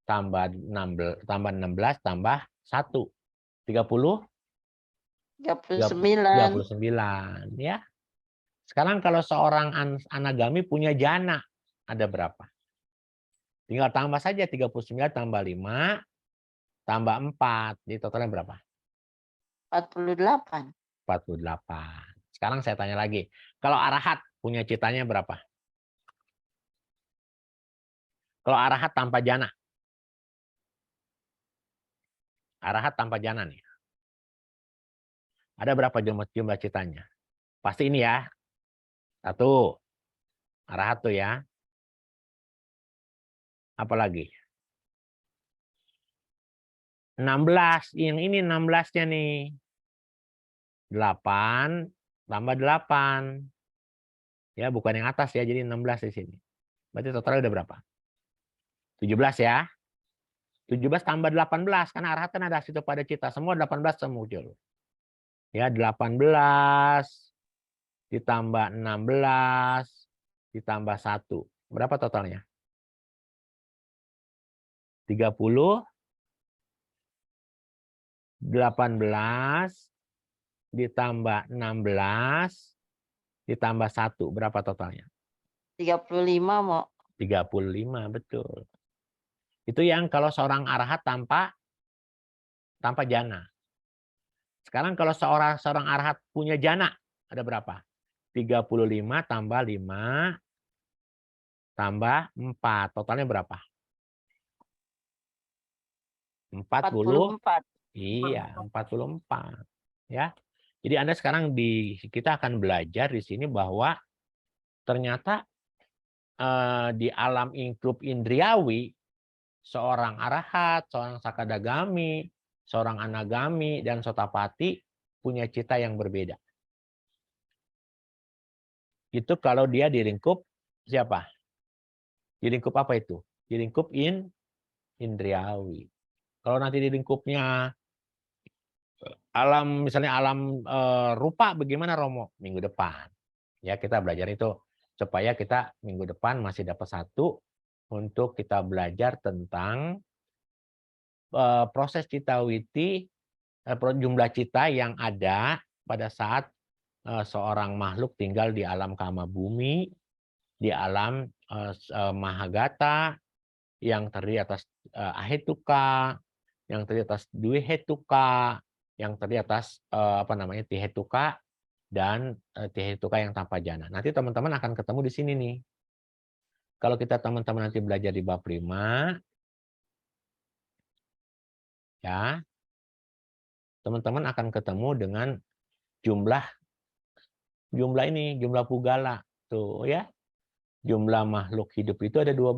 tambah 16 tambah 1. 30? 39 ya. Sekarang kalau seorang anagami punya jana ada berapa? Tinggal tambah saja 39 tambah 5 tambah 4. Jadi totalnya berapa? 48. 48. Sekarang saya tanya lagi. Kalau arahat punya citanya berapa? Kalau arahat tanpa jana. Arahat tanpa jana nih. Ada berapa jumlah citanya? Pasti ini ya. 1. Arahat tuh ya. Apalagi? 16. Yang ini 16-nya nih. 8 tambah 8. Ya, bukan yang atas ya. Jadi 16 di sini. Berarti totalnya udah berapa? 17 ya. 17 tambah 18. Karena arahat kan ada situ pada cita. Semua 18 muncul. Ya, 18 ditambah 16 ditambah 1. Berapa totalnya? 30. 18 ditambah 16 ditambah 1. Berapa totalnya? 35 mau. 35, betul. Itu yang kalau seorang arahat tanpa jana. Sekarang kalau seorang arahat punya jana, ada berapa? 35 tambah 5 tambah 4. Totalnya berapa? 44. Iya, 44. Ya. Jadi Anda sekarang kita akan belajar di sini bahwa ternyata di alam lingkup indriawi seorang arahat, seorang sakadagami, seorang anagami dan sotapati punya cita yang berbeda. Itu kalau dia di lingkup siapa? Di lingkup apa itu? Di lingkup indriawi. Kalau nanti di lingkupnya alam, misalnya alam rupa, bagaimana Romo? Minggu depan. Ya, kita belajar itu supaya kita minggu depan masih dapat 1 untuk kita belajar tentang proses citawiti, jumlah cita yang ada pada saat seorang makhluk tinggal di alam kama bumi, di alam mahagata yang terdiri atas ahetuka, yang terdiri atas duhetuka, yang terdiri atas tihetuka dan tihetuka yang tanpa jana. Nanti teman-teman akan ketemu di sini nih. Kalau kita teman-teman nanti belajar di bab 5, ya, teman-teman akan ketemu dengan jumlah ini, jumlah pugala. Tuh ya. Jumlah makhluk hidup itu ada 12.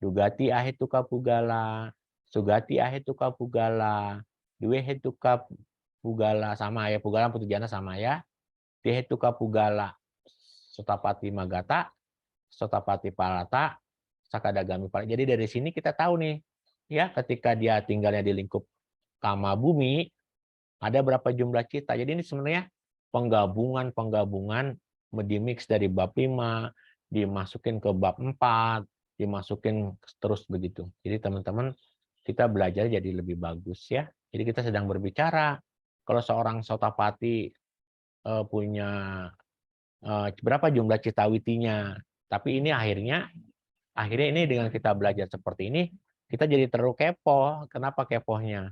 Dugati ahetuka pugala, sugati ahetuka pugala, duhetuka pugala sama ya, pugala putujana sama ya. Tihetuka pugala, sotapati magata, sotapati palata, sakadagami palata. Jadi dari sini kita tahu nih, ya ketika dia tinggalnya di lingkup kama bumi, ada berapa jumlah cita. Jadi ini sebenarnya penggabungan medimix dari bab 5, dimasukin ke bab 4, dimasukin terus begitu. Jadi teman-teman kita belajar jadi lebih bagus ya. Jadi kita sedang berbicara kalau seorang sotapati punya berapa jumlah citawitinya. Tapi ini akhirnya ini dengan kita belajar seperti ini kita jadi terlalu kepo. Kenapa kepohnya?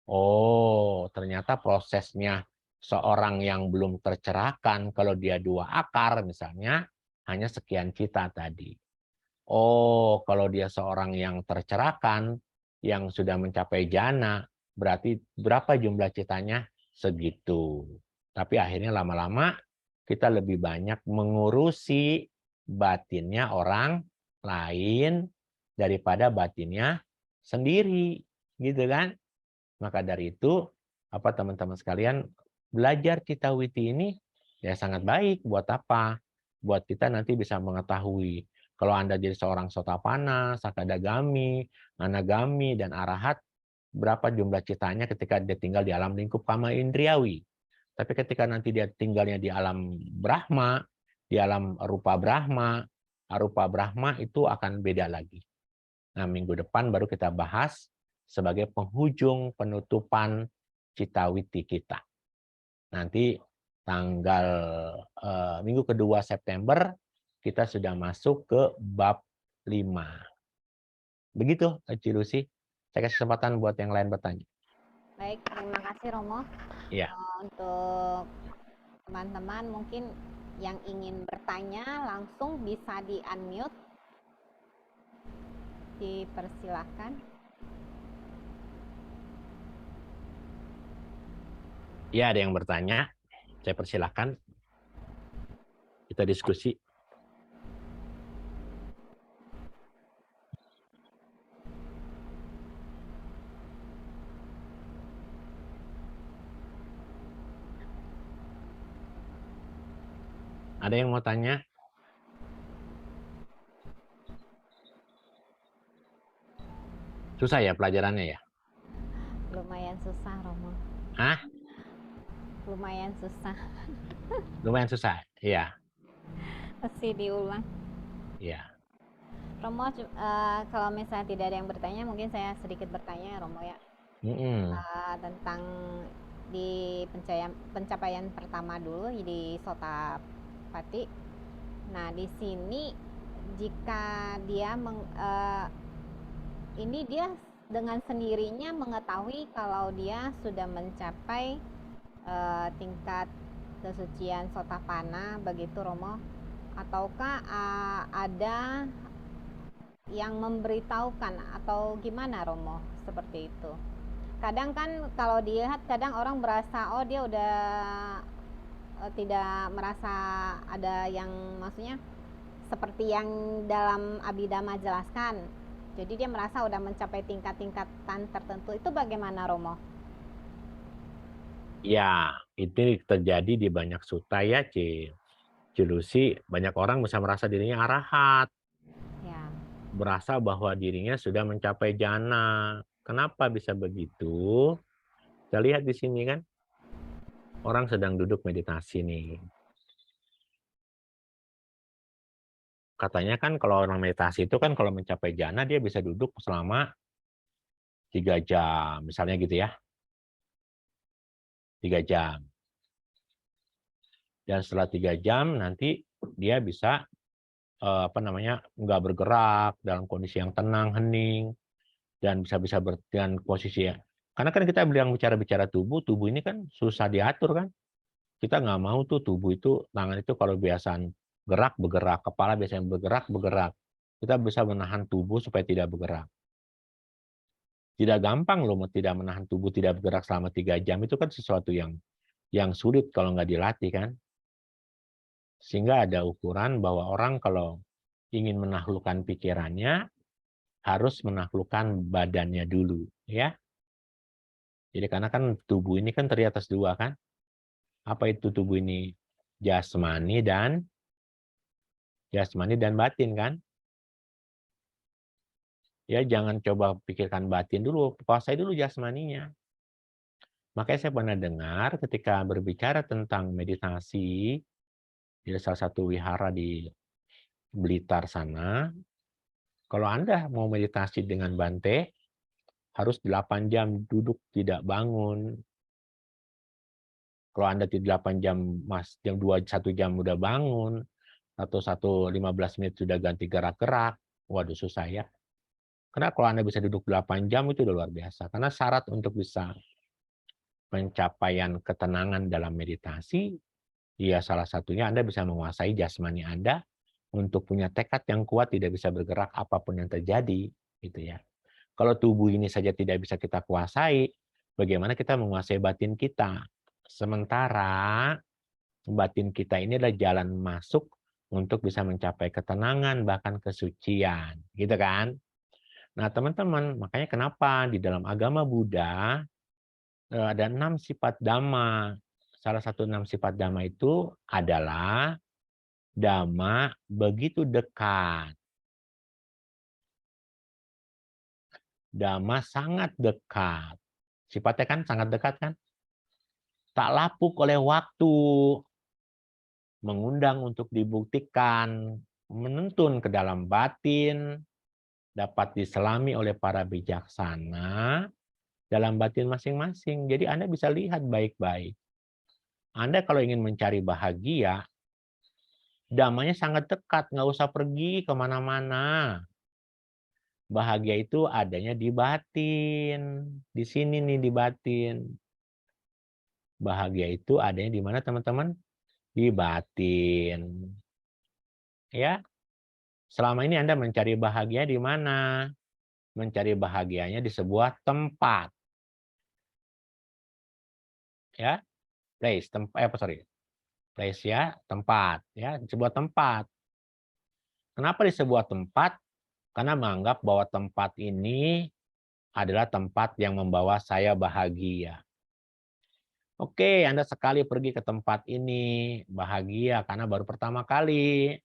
Oh, ternyata prosesnya seorang yang belum tercerahkan kalau dia 2 akar misalnya hanya sekian cita tadi. Oh, kalau dia seorang yang tercerahkan, yang sudah mencapai jana, berarti berapa jumlah citanya? Segitu. Tapi akhirnya lama-lama kita lebih banyak mengurusi batinnya orang lain daripada batinnya sendiri, gitu kan? Maka dari itu, apa teman-teman sekalian, belajar cita witi ini ya sangat baik. Buat apa? Buat kita nanti bisa mengetahui kalau Anda jadi seorang sotapana, sakadagami, anagami, dan arahat, berapa jumlah citanya ketika dia tinggal di alam lingkup kama indriawi. Tapi ketika nanti dia tinggalnya di alam Brahma, di alam rupa Brahma, arupa Brahma itu akan beda lagi. Nah, minggu depan baru kita bahas sebagai penghujung penutupan citawiti kita. Nanti tanggal minggu kedua September kita sudah masuk ke bab 5. Begitu, Ci Lucy. Saya kasih kesempatan buat yang lain bertanya. Baik, terima kasih Romo. Iya. Untuk teman-teman mungkin yang ingin bertanya langsung bisa di-unmute. Dipersilahkan. Ya, ada yang bertanya. Saya persilahkan. Kita diskusi. Ada yang mau tanya? Susah ya pelajarannya ya? Lumayan susah, Romo. Hah? Lumayan susah. Lumayan susah? Iya. Mesti diulang. Iya. Romo, kalau misalnya tidak ada yang bertanya, mungkin saya sedikit bertanya, Romo ya. Tentang di pencapaian pertama dulu di Sotapati. Nah, di sini jika dia ini dia dengan sendirinya mengetahui kalau dia sudah mencapai tingkat kesucian Sotapana, begitu Romo, ataukah ada yang memberitahukan atau gimana Romo seperti itu? Kadang kan kalau dilihat kadang orang berasa oh dia udah tidak merasa ada yang maksudnya seperti yang dalam Abhidhamma jelaskan. Jadi dia merasa udah mencapai tingkat-tingkatan tertentu. Itu bagaimana Romo? Ya, itu terjadi di banyak sutta ya, Lucy. Banyak orang bisa merasa dirinya arahat. Ya. Berasa bahwa dirinya sudah mencapai jana. Kenapa bisa begitu? Kita lihat di sini kan. Orang sedang duduk meditasi nih. Katanya kan kalau orang meditasi itu kan kalau mencapai jana dia bisa duduk selama 3 jam. Misalnya gitu ya. 3 jam. Dan setelah 3 jam nanti dia bisa nggak bergerak dalam kondisi yang tenang, hening, dan bisa dengan posisi ya. Karena kan kita bicara tubuh ini kan susah diatur kan. Kita nggak mau tuh tubuh itu, tangan itu kalau biasa bergerak, kepala biasanya bergerak. Kita bisa menahan tubuh supaya tidak bergerak. Tidak gampang loh tidak menahan tubuh tidak bergerak selama 3 jam, itu kan sesuatu yang sulit kalau nggak dilatih kan. Sehingga ada ukuran bahwa orang kalau ingin menaklukkan pikirannya, harus menaklukkan badannya dulu. Ya. Jadi karena kan tubuh ini kan terdiri atas 2 kan. Apa itu tubuh ini? Jasmani dan batin kan. Ya jangan coba pikirkan batin dulu, kuasai dulu jasmaninya. Makanya saya pernah dengar ketika berbicara tentang meditasi di salah satu wihara di Blitar sana, kalau Anda mau meditasi dengan Bante, harus 8 jam duduk tidak bangun. Kalau Anda tidak 8 jam, jam 2, 1 jam udah bangun, atau 15 menit sudah ganti gerak-gerak, waduh susah ya. Karena kalau Anda bisa duduk 8 jam itu udah luar biasa. Karena syarat untuk bisa pencapaian ketenangan dalam meditasi, ya salah satunya Anda bisa menguasai jasmani Anda untuk punya tekad yang kuat, tidak bisa bergerak apapun yang terjadi, gitu ya. Kalau tubuh ini saja tidak bisa kita kuasai, bagaimana kita menguasai batin kita? Sementara batin kita ini adalah jalan masuk untuk bisa mencapai ketenangan, bahkan kesucian, gitu kan? Nah, teman-teman, makanya kenapa di dalam agama Buddha ada 6 sifat Dhamma. Salah satu 6 sifat Dhamma itu adalah Dhamma begitu dekat. Dhamma sangat dekat. Sifatnya kan sangat dekat kan? Tak lapuk oleh waktu, mengundang untuk dibuktikan, menuntun ke dalam batin, dapat diselami oleh para bijaksana dalam batin masing-masing. Jadi Anda bisa lihat baik-baik. Anda kalau ingin mencari bahagia, damanya sangat dekat, nggak usah pergi kemana-mana. Bahagia itu adanya di batin. Di sini nih di batin. Bahagia itu adanya di mana teman-teman? Di batin. Ya. Selama ini Anda mencari bahagia di mana? Mencari bahagianya di sebuah tempat. Ya. Place, place ya, tempat ya, di sebuah tempat. Kenapa di sebuah tempat? Karena menganggap bahwa tempat ini adalah tempat yang membawa saya bahagia. Oke, Anda sekali pergi ke tempat ini, bahagia karena baru pertama kali.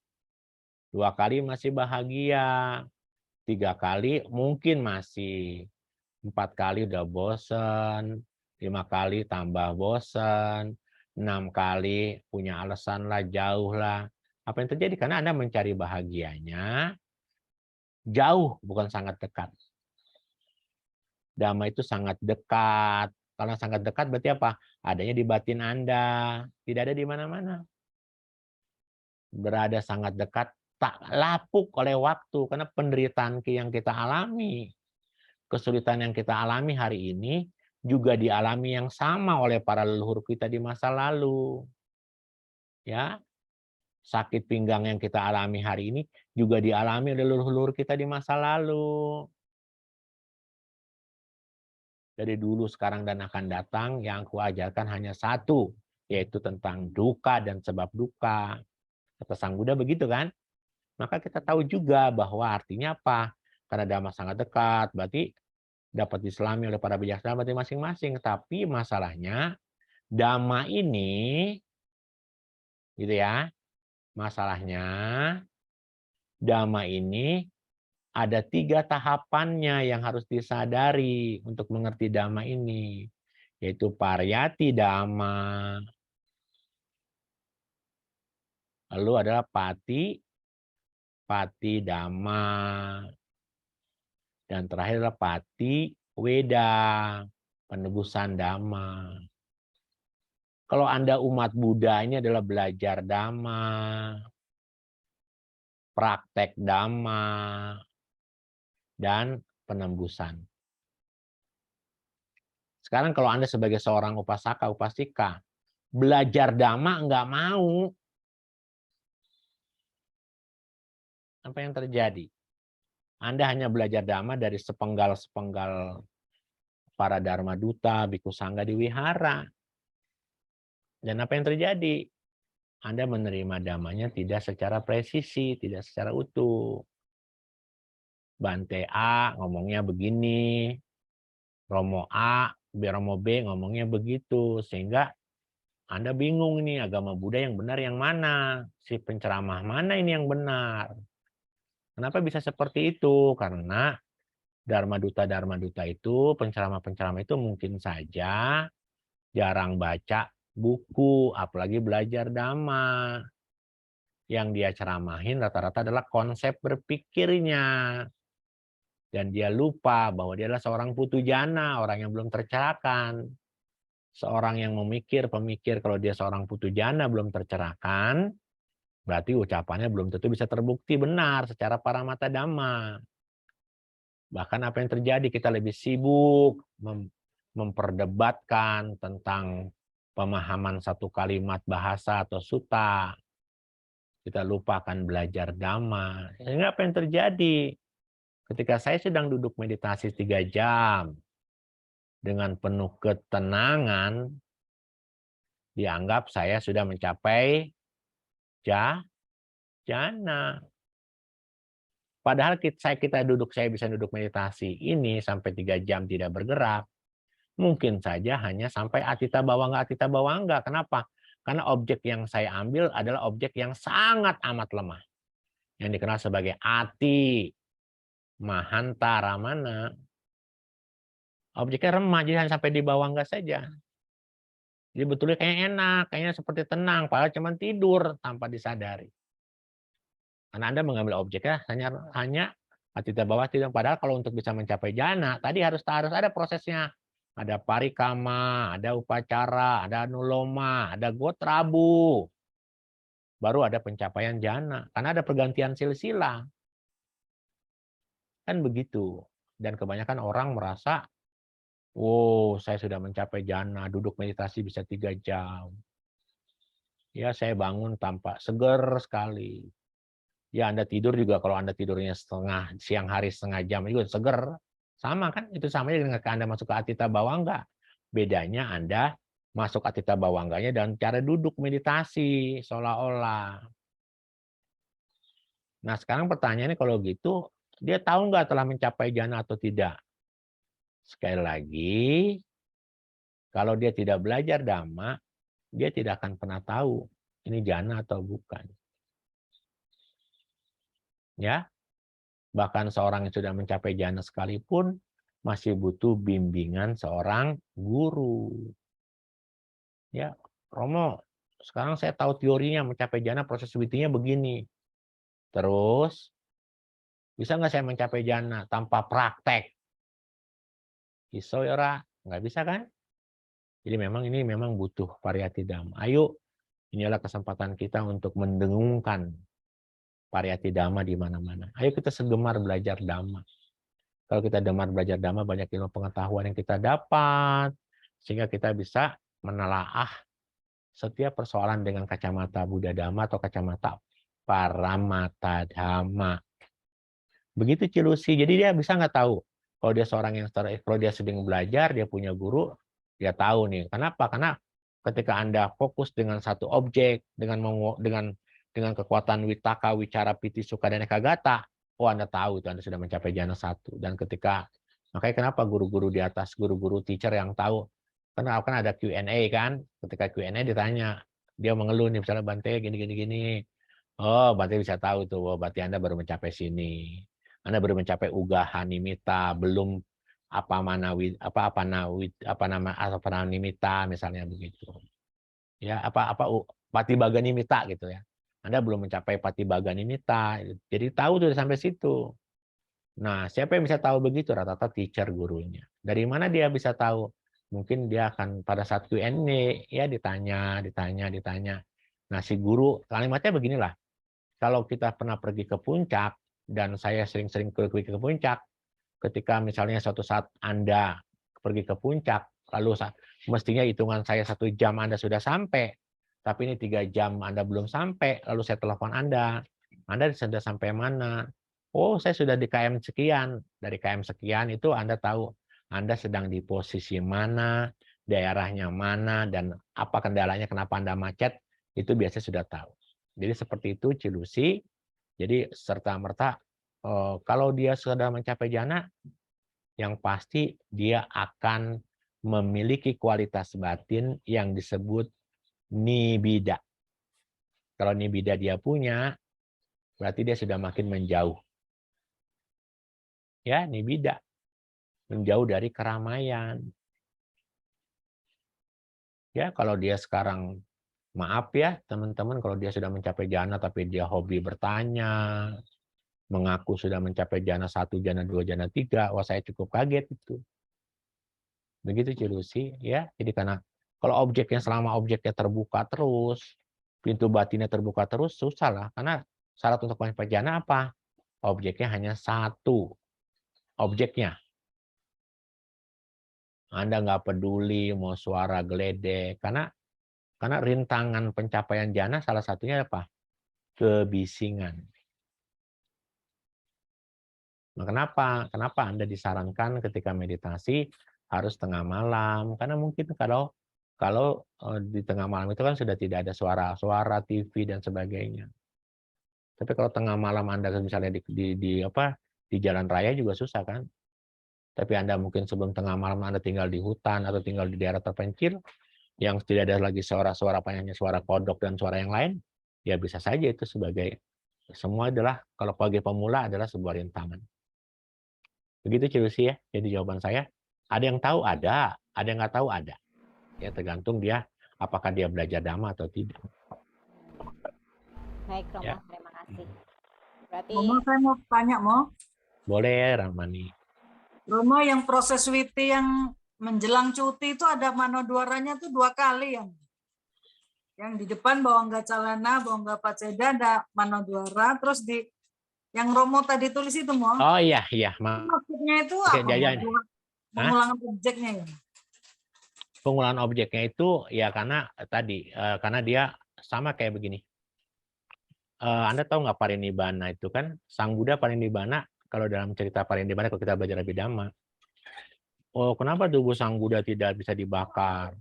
2 kali masih bahagia. 3 kali mungkin masih. 4 kali udah bosen. 5 kali tambah bosen. 6 kali punya alasan lah, jauh lah. Apa yang terjadi? Karena Anda mencari bahagianya jauh, bukan sangat dekat. Dhamma itu sangat dekat. Kalau sangat dekat berarti apa? Adanya di batin Anda, tidak ada di mana-mana. Berada sangat dekat, tak lapuk oleh waktu. Karena penderitaan yang kita alami, kesulitan yang kita alami hari ini, juga dialami yang sama oleh para leluhur kita di masa lalu. Ya, sakit pinggang yang kita alami hari ini, juga dialami oleh leluhur kita di masa lalu. Dari dulu, sekarang, dan akan datang, yang aku ajarkan hanya satu, yaitu tentang duka dan sebab duka. Kata Sang Buddha begitu kan? Maka kita tahu juga bahwa artinya apa? Karena Dhamma sangat dekat, berarti dapat diselami oleh para bijaksana berarti masing-masing. Tapi masalahnya, Dhamma ini, gitu ya, masalahnya, Dhamma ini ada 3 tahapannya yang harus disadari untuk mengerti Dhamma ini, yaitu Pariyati Dhamma, lalu adalah Pati Dhamma, dan terakhir adalah Pati Weda, penebusan Dhamma. Kalau Anda umat Buddha ini adalah belajar Dhamma, praktek Dhamma, dan penembusan. Sekarang kalau Anda sebagai seorang upasaka, upasika, belajar Dhamma nggak mau, apa yang terjadi? Anda hanya belajar Dhamma dari sepenggal-sepenggal para Dharma Duta, Bhikkhu Sangga di wihara. Dan apa yang terjadi? Anda menerima Dhammanya tidak secara presisi, tidak secara utuh. Bante A ngomongnya begini, Romo A, Romo B ngomongnya begitu, sehingga Anda bingung ini agama Buddha yang benar yang mana, si penceramah mana ini yang benar. Kenapa bisa seperti itu? Karena Dharma Duta itu, penceramah-penceramah itu mungkin saja jarang baca buku, apalagi belajar Dhamma. Yang dia ceramahin rata-rata adalah konsep berpikirnya. Dan dia lupa bahwa dia adalah seorang putujana, orang yang belum tercerahkan. Seorang yang pemikir, kalau dia seorang putujana belum tercerahkan, berarti ucapannya belum tentu bisa terbukti benar secara paramata Dhamma. Bahkan apa yang terjadi, kita lebih sibuk memperdebatkan tentang pemahaman satu kalimat bahasa atau sutta. Kita lupakan belajar Dhamma. Sehingga apa yang terjadi? Ketika saya sedang duduk meditasi 3 jam dengan penuh ketenangan, dianggap saya sudah mencapai jana. Padahal saya bisa duduk meditasi ini sampai 3 jam tidak bergerak. Mungkin saja hanya sampai atita bawangga. Kenapa? Karena objek yang saya ambil adalah objek yang sangat amat lemah. Yang dikenal sebagai ati, mahanta, ramana. Objeknya remah, jadi hanya sampai di bawangga saja. Jadi betulnya kayaknya enak, kayaknya seperti tenang, padahal cuma tidur tanpa disadari. Karena Anda mengambil objeknya hanya atita bawah tidak. Padahal kalau untuk bisa mencapai jana, tadi harus ada prosesnya. Ada parikama, ada upacara, ada nuloma, ada gotrabu. Baru ada pencapaian jana. Karena ada pergantian silsila. Kan begitu. Dan kebanyakan orang merasa, oh, saya sudah mencapai jana, duduk meditasi bisa 3 jam. Ya, saya bangun tampak seger sekali. Ya, Anda tidur juga, kalau Anda tidurnya siang hari setengah jam juga seger. Sama kan? Itu sama dengan Anda masuk ke atita bawangga. Bedanya Anda masuk atita bawangganya dan cara duduk meditasi seolah-olah. Nah, sekarang pertanyaannya kalau gitu, dia tahu nggak telah mencapai jana atau tidak? Sekali lagi, kalau dia tidak belajar Dhamma, dia tidak akan pernah tahu ini jana atau bukan. Ya, bahkan seorang yang sudah mencapai jana sekalipun masih butuh bimbingan seorang guru. Ya, Romo, sekarang saya tahu teorinya mencapai jana proses witinya begini. Terus, bisa nggak saya mencapai jana tanpa praktek? Iso ya, Ra? Nggak bisa kan? Jadi ini memang butuh pariyati Dhamma. Ayo, inilah kesempatan kita untuk mendengungkan pariyati Dhamma di mana-mana. Ayo kita segemar belajar Dhamma. Kalau kita gemar belajar Dhamma, banyak ilmu pengetahuan yang kita dapat, sehingga kita bisa menelaah setiap persoalan dengan kacamata Buddha Dhamma atau kacamata Paramata Dhamma. Begitu Cilusi. Jadi dia bisa nggak tahu kalau dia seorang yang kalau dia sedang belajar, dia punya guru, dia tahu nih. Kenapa? Karena ketika Anda fokus dengan satu objek, dengan kekuatan witaka, wicara, piti, suka, dan ekagata, oh Anda tahu itu Anda sudah mencapai jana 1. Dan makanya kenapa guru-guru di atas, guru-guru teacher yang tahu, karena kan ada Q&A kan, ketika Q&A ditanya, dia mengeluh nih, misalnya Bante gini. Oh, Bante bisa tahu tuh, oh, berarti Anda baru mencapai sini. Anda baru mencapai ugaha nimita, belum nimita misalnya begitu. Ya, patibaga nimita gitu ya. Anda belum mencapai patibaga nimita. Jadi tahu tuh sampai situ. Nah, siapa yang bisa tahu begitu? Rata-rata teacher gurunya. Dari mana dia bisa tahu? Mungkin dia akan pada saat Q&A ya ditanya. Nah, si guru kalimatnya beginilah. Kalau kita pernah pergi ke puncak, dan saya sering-sering pergi ke puncak, ketika misalnya suatu saat Anda pergi ke puncak, lalu mestinya hitungan saya 1 jam Anda sudah sampai, tapi ini 3 jam Anda belum sampai, lalu saya telepon Anda sudah sampai mana? Oh, saya sudah di KM sekian. Dari KM sekian itu Anda tahu Anda sedang di posisi mana, daerahnya mana, dan apa kendalanya, kenapa Anda macet, itu biasanya sudah tahu. Jadi seperti itu Cilusi. Jadi serta-merta kalau dia sudah mencapai jana, yang pasti dia akan memiliki kualitas batin yang disebut nibida. Kalau nibida dia punya, berarti dia sudah makin menjauh. Ya, nibida. Menjauh dari keramaian. Ya, kalau dia sekarang, maaf ya teman-teman, kalau dia sudah mencapai jana tapi dia hobi bertanya, mengaku sudah mencapai jana 1, jana 2, jana 3, wah saya cukup kaget itu. Begitu Cilusi, ya. Jadi karena kalau selama objeknya terbuka terus, pintu batinnya terbuka terus, susah lah. Karena syarat untuk mencapai jana apa? Objeknya hanya 1. Objeknya. Anda nggak peduli mau suara geledek, karena rintangan pencapaian jana salah satunya apa? kebisingan. Nah, kenapa Anda disarankan ketika meditasi harus tengah malam? Karena mungkin kalau di tengah malam itu kan sudah tidak ada suara TV dan sebagainya. Tapi kalau tengah malam Anda misalnya di jalan raya juga susah kan? Tapi Anda mungkin sebelum tengah malam Anda tinggal di hutan atau tinggal di daerah terpencil yang tidak ada lagi suara-suara hanya suara kodok dan suara yang lain, ya bisa saja itu semua adalah kalau bagi pemula adalah sebuah rintangan. Begitu Cilusi ya. Jadi jawaban saya, ada yang tahu ada yang nggak tahu ada. Ya tergantung dia apakah dia belajar Dhamma atau tidak. Baik Romo, Ya. terima kasih. Berarti Romo, saya mau tanya, Mo. Boleh Rahmani. Romo, yang proses witi yang menjelang cuti itu ada manoduaranya tuh 2 kali ya. Yang di depan Bawangga Calana, Bawangga Paceda ada manoduara, terus di yang Romo tadi tulis itu, Mo. Oh iya. Maksudnya itu Oke, apa? jajan. Mo? Pengulangan objeknya ya? Pengulangan objeknya itu ya karena dia sama kayak begini. Anda tahu nggak Parinibbana itu kan Sang Buddha Parinibbana, kalau dalam cerita Parinibbana kalau kita belajar Abhidhamma, kenapa tubuh Sang Buddha tidak bisa dibakar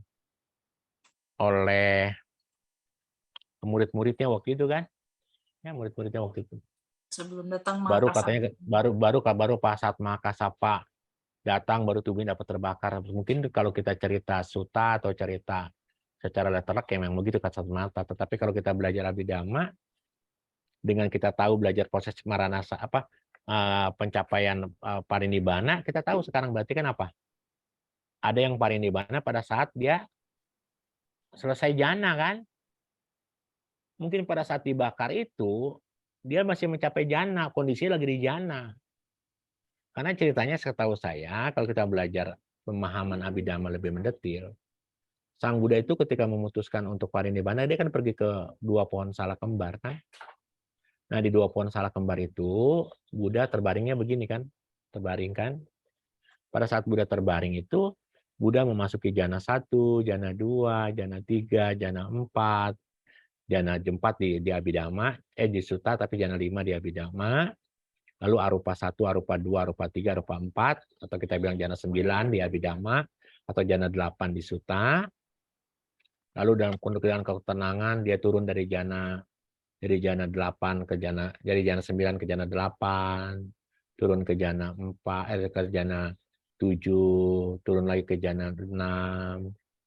oleh murid-muridnya waktu itu kan? Ya murid-muridnya waktu itu. Sebelum datang Baru Mahakasapa. katanya baru pas saat Mahakasapa datang baru tubuhnya dapat terbakar. Mungkin kalau kita cerita suta atau cerita secara letterlek ya memang begitu kasat mata. Tetapi kalau kita belajar Abhidhamma dengan kita tahu belajar proses maranasa pencapaian parinibbana, kita tahu sekarang berarti kan apa? Ada yang parinibbana pada saat dia selesai jana kan? Mungkin pada saat dibakar itu dia masih mencapai jana, kondisinya lagi di jana. Karena ceritanya setahu saya kalau kita belajar pemahaman Abhidhamma lebih mendetil, Sang Buddha itu ketika memutuskan untuk parinibbana dia kan pergi ke 2 pohon salak kembar kan? Nah, di 2 pohon salak kembar itu Buddha terbaringnya begini kan? Terbaring kan? Pada saat Buddha terbaring itu Buddha memasuki jana 1, jana 2, jana 3, jana 4, jana 4 di Abhidhamma, di Sutta tapi jana 5 di Abhidhamma. Lalu arupa 1, arupa 2, arupa 3, arupa 4 atau kita bilang jana 9 di Abhidhamma atau jana 8 di Sutta. Lalu dalam keadaan ketenangan dia turun dari jana 8 dari jana 9 ke jana 8, turun ke jana 4 ke jana 7, turun lagi ke jana 6,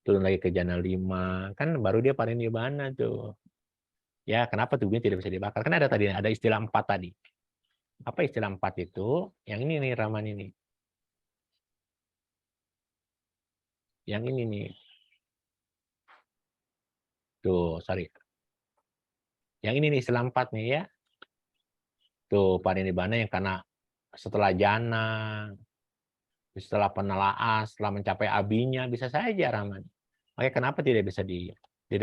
turun lagi ke jana 5. Kan baru dia parinibbana tuh. Ya, kenapa tubuhnya tidak bisa dibakar? Kan ada istilah 4 tadi. Apa istilah 4 itu? Yang ini nih Raman ini. Yang ini nih. Tuh, sorry. Yang ini nih istilah 4 nih ya. Tuh, parinibbana yang karena setelah jana, setelah penelaah, setelah mencapai abinya bisa saja Raman. Makanya kenapa tidak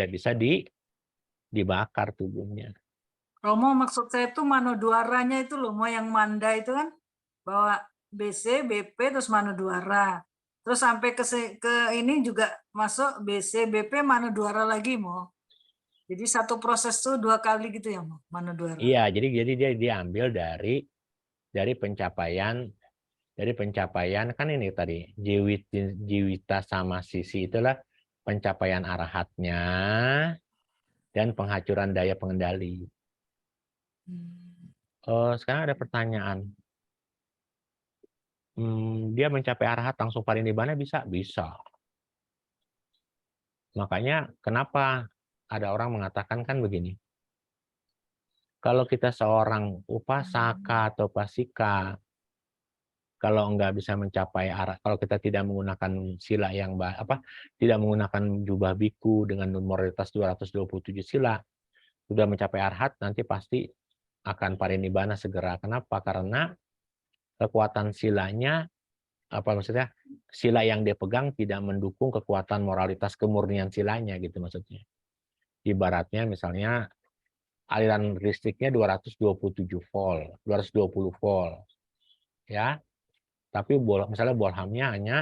bisa dibakar tubuhnya? Romo, maksud saya itu manoduaranya itu loh, mau yang manda itu kan bawa BC, BP, terus manoduara. Terus sampai ke ini juga masuk BC, BP, manoduara lagi, Mo. Jadi satu proses tuh 2 kali gitu ya, Mo, manoduara. Iya, jadi dia diambil dari pencapaian kan ini tadi jiwita sama sisi itulah pencapaian arahatnya dan penghancuran daya pengendali. Sekarang ada pertanyaan. Dia mencapai arahat langsung parinibbana bisa? Bisa. Makanya kenapa ada orang mengatakan kan begini. Kalau kita seorang upasaka atau pasika, kalau enggak bisa mencapai arahat, kalau kita tidak menggunakan sila tidak menggunakan jubah biku dengan moralitas 227 sila, sudah mencapai arahat nanti pasti akan parinibbana segera. Kenapa? Karena kekuatan silanya sila yang dia pegang tidak mendukung kekuatan moralitas kemurnian silanya gitu maksudnya. Ibaratnya misalnya aliran listriknya 227 volt, 220 volt. Ya. Tapi misalnya bolhamnya hanya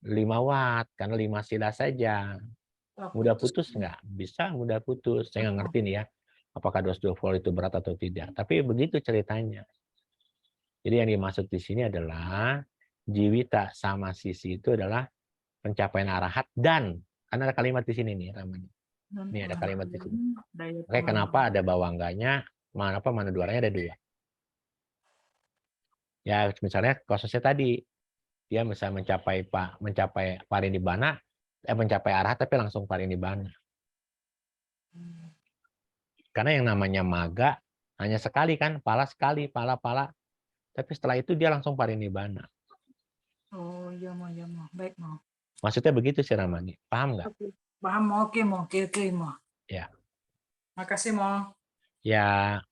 5 watt karena 5 sila saja. Mudah putus nggak? Bisa mudah putus. Saya nggak ngerti nih ya. apakah dos dovol itu berat atau tidak. Tapi begitu ceritanya. Jadi yang dimaksud di sini adalah jiwita sama sisi itu adalah pencapaian arahat dan karena ada kalimat di sini nih Ramani. Ini ada kalimat di sini. Daya Oke, kenapa ada bawangganya? Mana duaranya ada 2. Ya, misalnya kasusnya tadi dia bisa mencapai parinibbana, mencapai arahat tapi langsung parinibbana. Karena yang namanya maga hanya sekali kan, pala sekali, pala. Tapi setelah itu dia langsung parinibbana. Oh iya mau. Baik mau. Maksudnya begitu sih Ramani. Paham nggak? Paham mau. Oke mau. Ya. Makasih mau. Ya.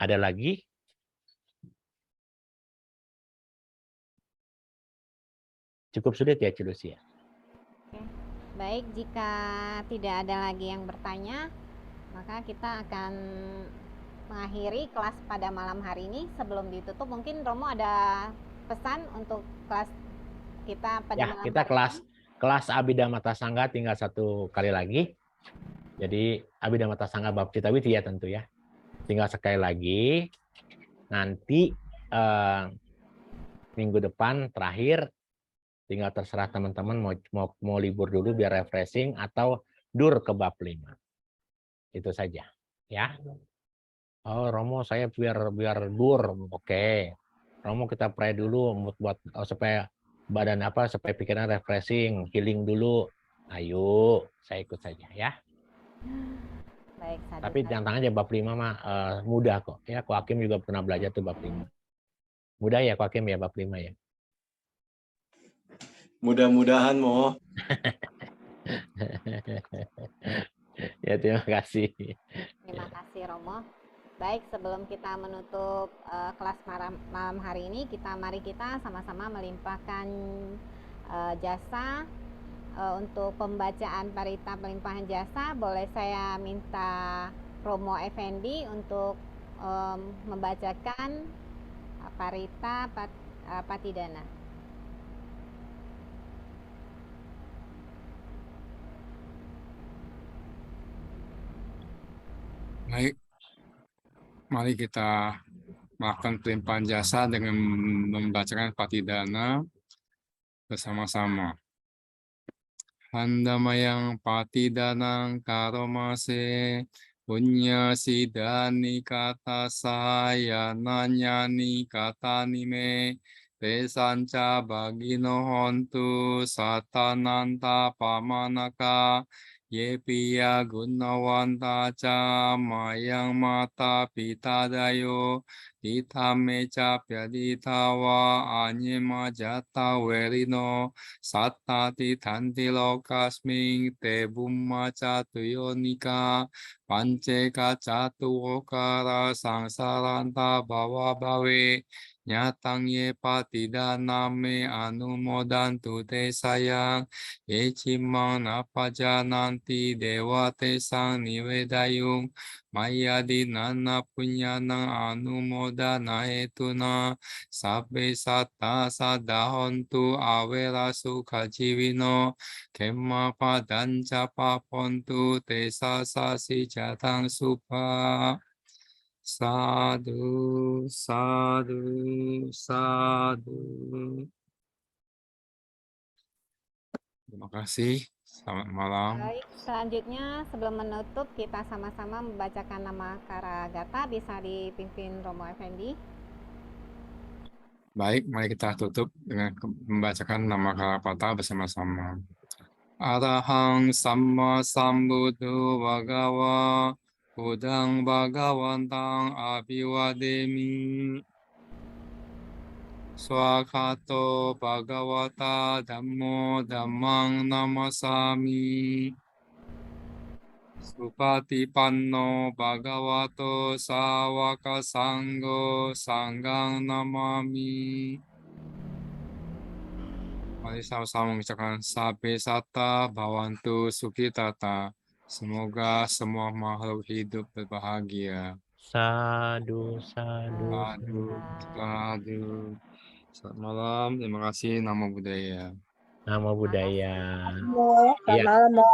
Ada lagi? Cukup sulit ya Cilusi ya? Oke. Baik, jika tidak ada lagi yang bertanya, maka kita akan mengakhiri kelas pada malam hari ini. Sebelum ditutup, mungkin Romo ada pesan untuk kelas kita pada Ya, malam kita hari kelas Abhidhamma Sangga tinggal 1 kali lagi. Jadi Abhidhamma Sangga bab Citta Witya tentu ya. Tinggal sekali lagi. Nanti minggu depan terakhir tinggal terserah teman-teman mau libur dulu biar refreshing atau dur ke bab 5. Itu saja ya. Oh Romo saya biar dur. Oke. Romo kita pray dulu buat supaya badan supaya pikiran refreshing, healing dulu. Ayo, saya ikut saja ya. Baik, Tapi tantangannya bab 5 mah mudah kok. Ya, Ko Hakim juga pernah belajar tuh bab 5. Mudah ya Ko Hakim ya bab 5 ya. Mudah-mudahan mau. Ya, terima kasih. Terima kasih Romo. Baik, sebelum kita menutup kelas malam hari ini, mari kita sama-sama melimpahkan jasa untuk pembacaan parita pelimpahan jasa. Boleh saya minta Romo Effendi untuk membacakan parita patidana. Baik, mari kita melakukan pelimpahan jasa dengan membacakan patidana bersama-sama. Handamayang patidanang karomase punya sidani kata saya nanyani kata nime pesanca bagino hontu satananta pamanaka yepiya gunawanta ca mayang mata pitadayo ditame ca pyaditawa anyema jata werino sattati tanti lokasming te bumma catuyonika panceka catuokara sangsaranta bawa bawe nyatang ye patidaname anumodantu te sayang ye cimang napajananti dewa te sang nivedayung mayadi nana punyanang anumodana etuna sabbe satta sadahontu awera sukha jiwino kemma padanca papontu te sasasi jatang supa sadu sadu sadu. Terima kasih. Selamat malam. Baik, selanjutnya sebelum menutup kita sama-sama membacakan nama Karagata. Bisa dipimpin Romo Effendi. Baik, mari kita tutup dengan membacakan nama Karapata bersama-sama. Arahang Samma Sambuddho Bhagawa Budang Bhagawantang Abhiwademi Swakato Bhagavata Dhammo Dhammang Namasami Supatipanno Bhagavato Sawaka Sanggo Sanggang Namami. Mari sama-sama mengucapkan Sabbe Satta Bhavantu Sukhitata. Semoga semua makhluk hidup berbahagia. Sadu, sadu, Sadu, sadu. Selamat malam. Terima kasih. Namo Buddhaya. Nama budaya. Selamat Iya. malam, Mo.